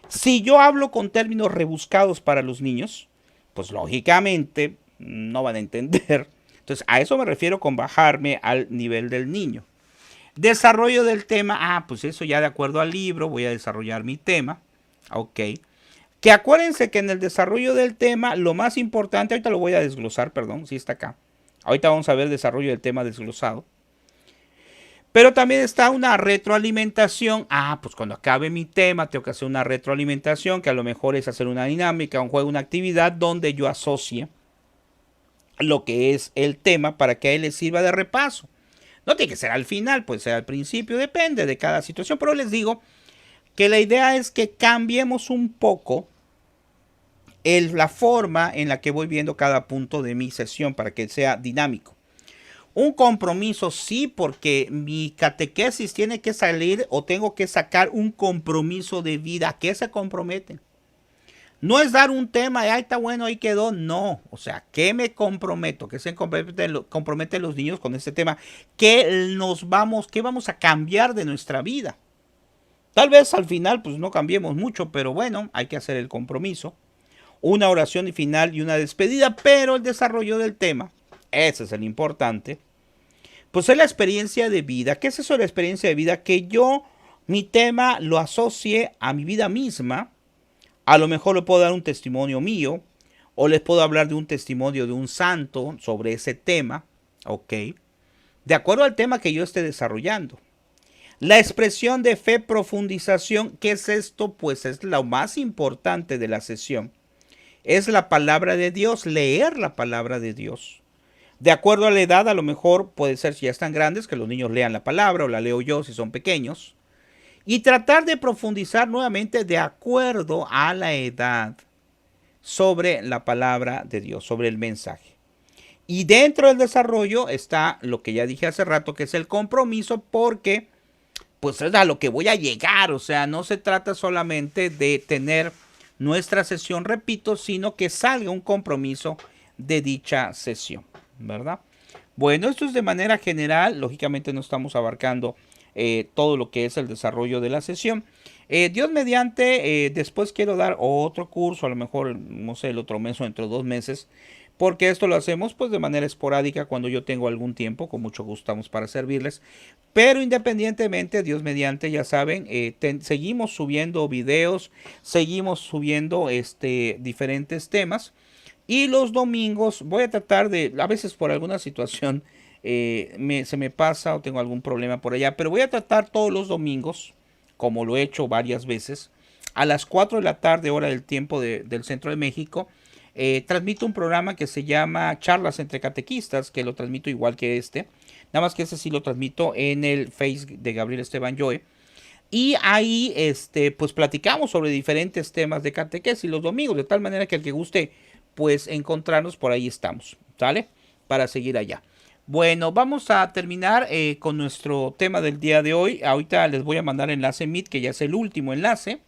S1: Si yo hablo con términos rebuscados para los niños, pues lógicamente no van a entender. Entonces a eso me refiero con bajarme al nivel del niño. Desarrollo del tema. Pues eso ya de acuerdo al libro voy a desarrollar mi tema. Ok. Que acuérdense que en el desarrollo del tema, lo más importante, ahorita lo voy a desglosar, perdón, sí está acá. Ahorita vamos a ver el desarrollo del tema desglosado. Pero también está una retroalimentación. Pues cuando acabe mi tema, tengo que hacer una retroalimentación, que a lo mejor es hacer una dinámica, un juego, una actividad donde yo asocie lo que es el tema para que a él le sirva de repaso. No tiene que ser al final, puede ser al principio, depende de cada situación, pero les digo que la idea es que cambiemos un poco la forma en la que voy viendo cada punto de mi sesión para que sea dinámico. Un compromiso sí, porque mi catequesis tiene que salir o tengo que sacar un compromiso de vida. ¿A qué se comprometen? No es dar un tema de, ay, está bueno, ahí quedó. No, o sea, ¿qué me comprometo? ¿Qué se comprometen los niños con este tema? ¿Qué vamos a cambiar de nuestra vida? Tal vez al final pues no cambiemos mucho, pero bueno, hay que hacer el compromiso. Una oración final y una despedida, pero el desarrollo del tema, ese es el importante, pues es la experiencia de vida. ¿Qué es eso de la experiencia de vida? Que yo, mi tema, lo asocie a mi vida misma. A lo mejor le puedo dar un testimonio mío, o les puedo hablar de un testimonio de un santo sobre ese tema, ¿ok? De acuerdo al tema que yo esté desarrollando. La expresión de fe, profundización, ¿qué es esto? Pues es lo más importante de la sesión. Es la palabra de Dios, leer la palabra de Dios. De acuerdo a la edad, a lo mejor puede ser, si ya están grandes, que los niños lean la palabra, o la leo yo si son pequeños. Y tratar de profundizar nuevamente de acuerdo a la edad sobre la palabra de Dios, sobre el mensaje. Y dentro del desarrollo está lo que ya dije hace rato, que es el compromiso, porque pues es a lo que voy a llegar. O sea, no se trata solamente de tener nuestra sesión, repito, sino que salga un compromiso de dicha sesión, ¿verdad? Bueno, esto es de manera general. Lógicamente no estamos abarcando todo lo que es el desarrollo de la sesión. Dios mediante, después quiero dar otro curso, a lo mejor, no sé, el otro mes o dentro de 2 meses, porque esto lo hacemos pues de manera esporádica cuando yo tengo algún tiempo, con mucho gusto estamos para servirles. Pero independientemente, Dios mediante, ya saben, seguimos subiendo videos, seguimos subiendo diferentes temas. Y los domingos voy a tratar de, a veces por alguna situación se me pasa o tengo algún problema por allá, pero voy a tratar todos los domingos, como lo he hecho varias veces, a las 4 de la tarde, hora del tiempo del centro de México. Transmito un programa que se llama Charlas entre Catequistas, que lo transmito igual que este, nada más que ese sí lo transmito en el Face de Gabriel Esteban Joe. Y ahí pues platicamos sobre diferentes temas de catequesis los domingos, de tal manera que el que guste pues encontrarnos, por ahí estamos, ¿sale? Para seguir allá. Bueno, vamos a terminar con nuestro tema del día de hoy. Ahorita les voy a mandar el enlace Meet, que ya es el último enlace.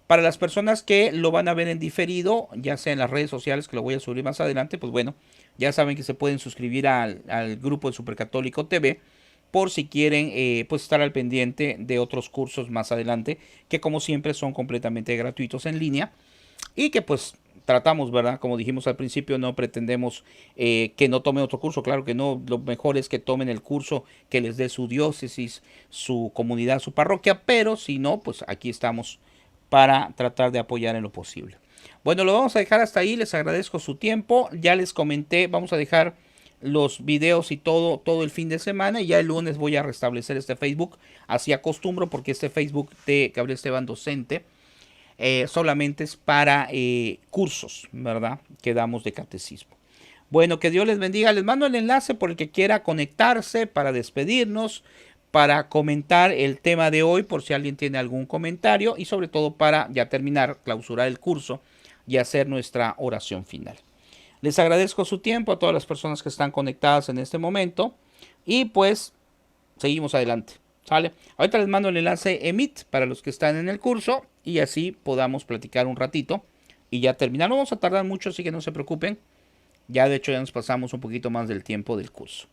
S1: Para las personas que lo van a ver en diferido, ya sea en las redes sociales, que lo voy a subir más adelante, pues bueno, ya saben que se pueden suscribir al grupo de Supercatólico TV, por si quieren pues estar al pendiente de otros cursos más adelante, que como siempre son completamente gratuitos en línea, y que pues tratamos, ¿verdad? Como dijimos al principio, no pretendemos que no tomen otro curso, claro que no. Lo mejor es que tomen el curso que les dé su diócesis, su comunidad, su parroquia, pero si no, pues aquí estamos para tratar de apoyar en lo posible. Bueno, lo vamos a dejar hasta ahí, les agradezco su tiempo, ya les comenté, vamos a dejar los videos y todo el fin de semana, y ya el lunes voy a restablecer este Facebook, así acostumbro, porque este Facebook de Gabriel Esteban Docente solamente es para cursos, ¿verdad? Que damos de catecismo. Bueno, que Dios les bendiga. Les mando el enlace por el que quiera conectarse para despedirnos, para comentar el tema de hoy, por si alguien tiene algún comentario, y sobre todo para ya terminar, clausurar el curso y hacer nuestra oración final. Les agradezco su tiempo a todas las personas que están conectadas en este momento, y pues seguimos adelante. ¿Sale? Ahorita les mando el enlace Emit para los que están en el curso, y así podamos platicar un ratito y ya terminar. No vamos a tardar mucho, así que no se preocupen. Ya de hecho ya nos pasamos un poquito más del tiempo del curso.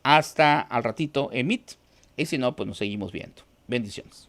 S1: Hasta al ratito Emit, y si no, pues nos seguimos viendo. Bendiciones.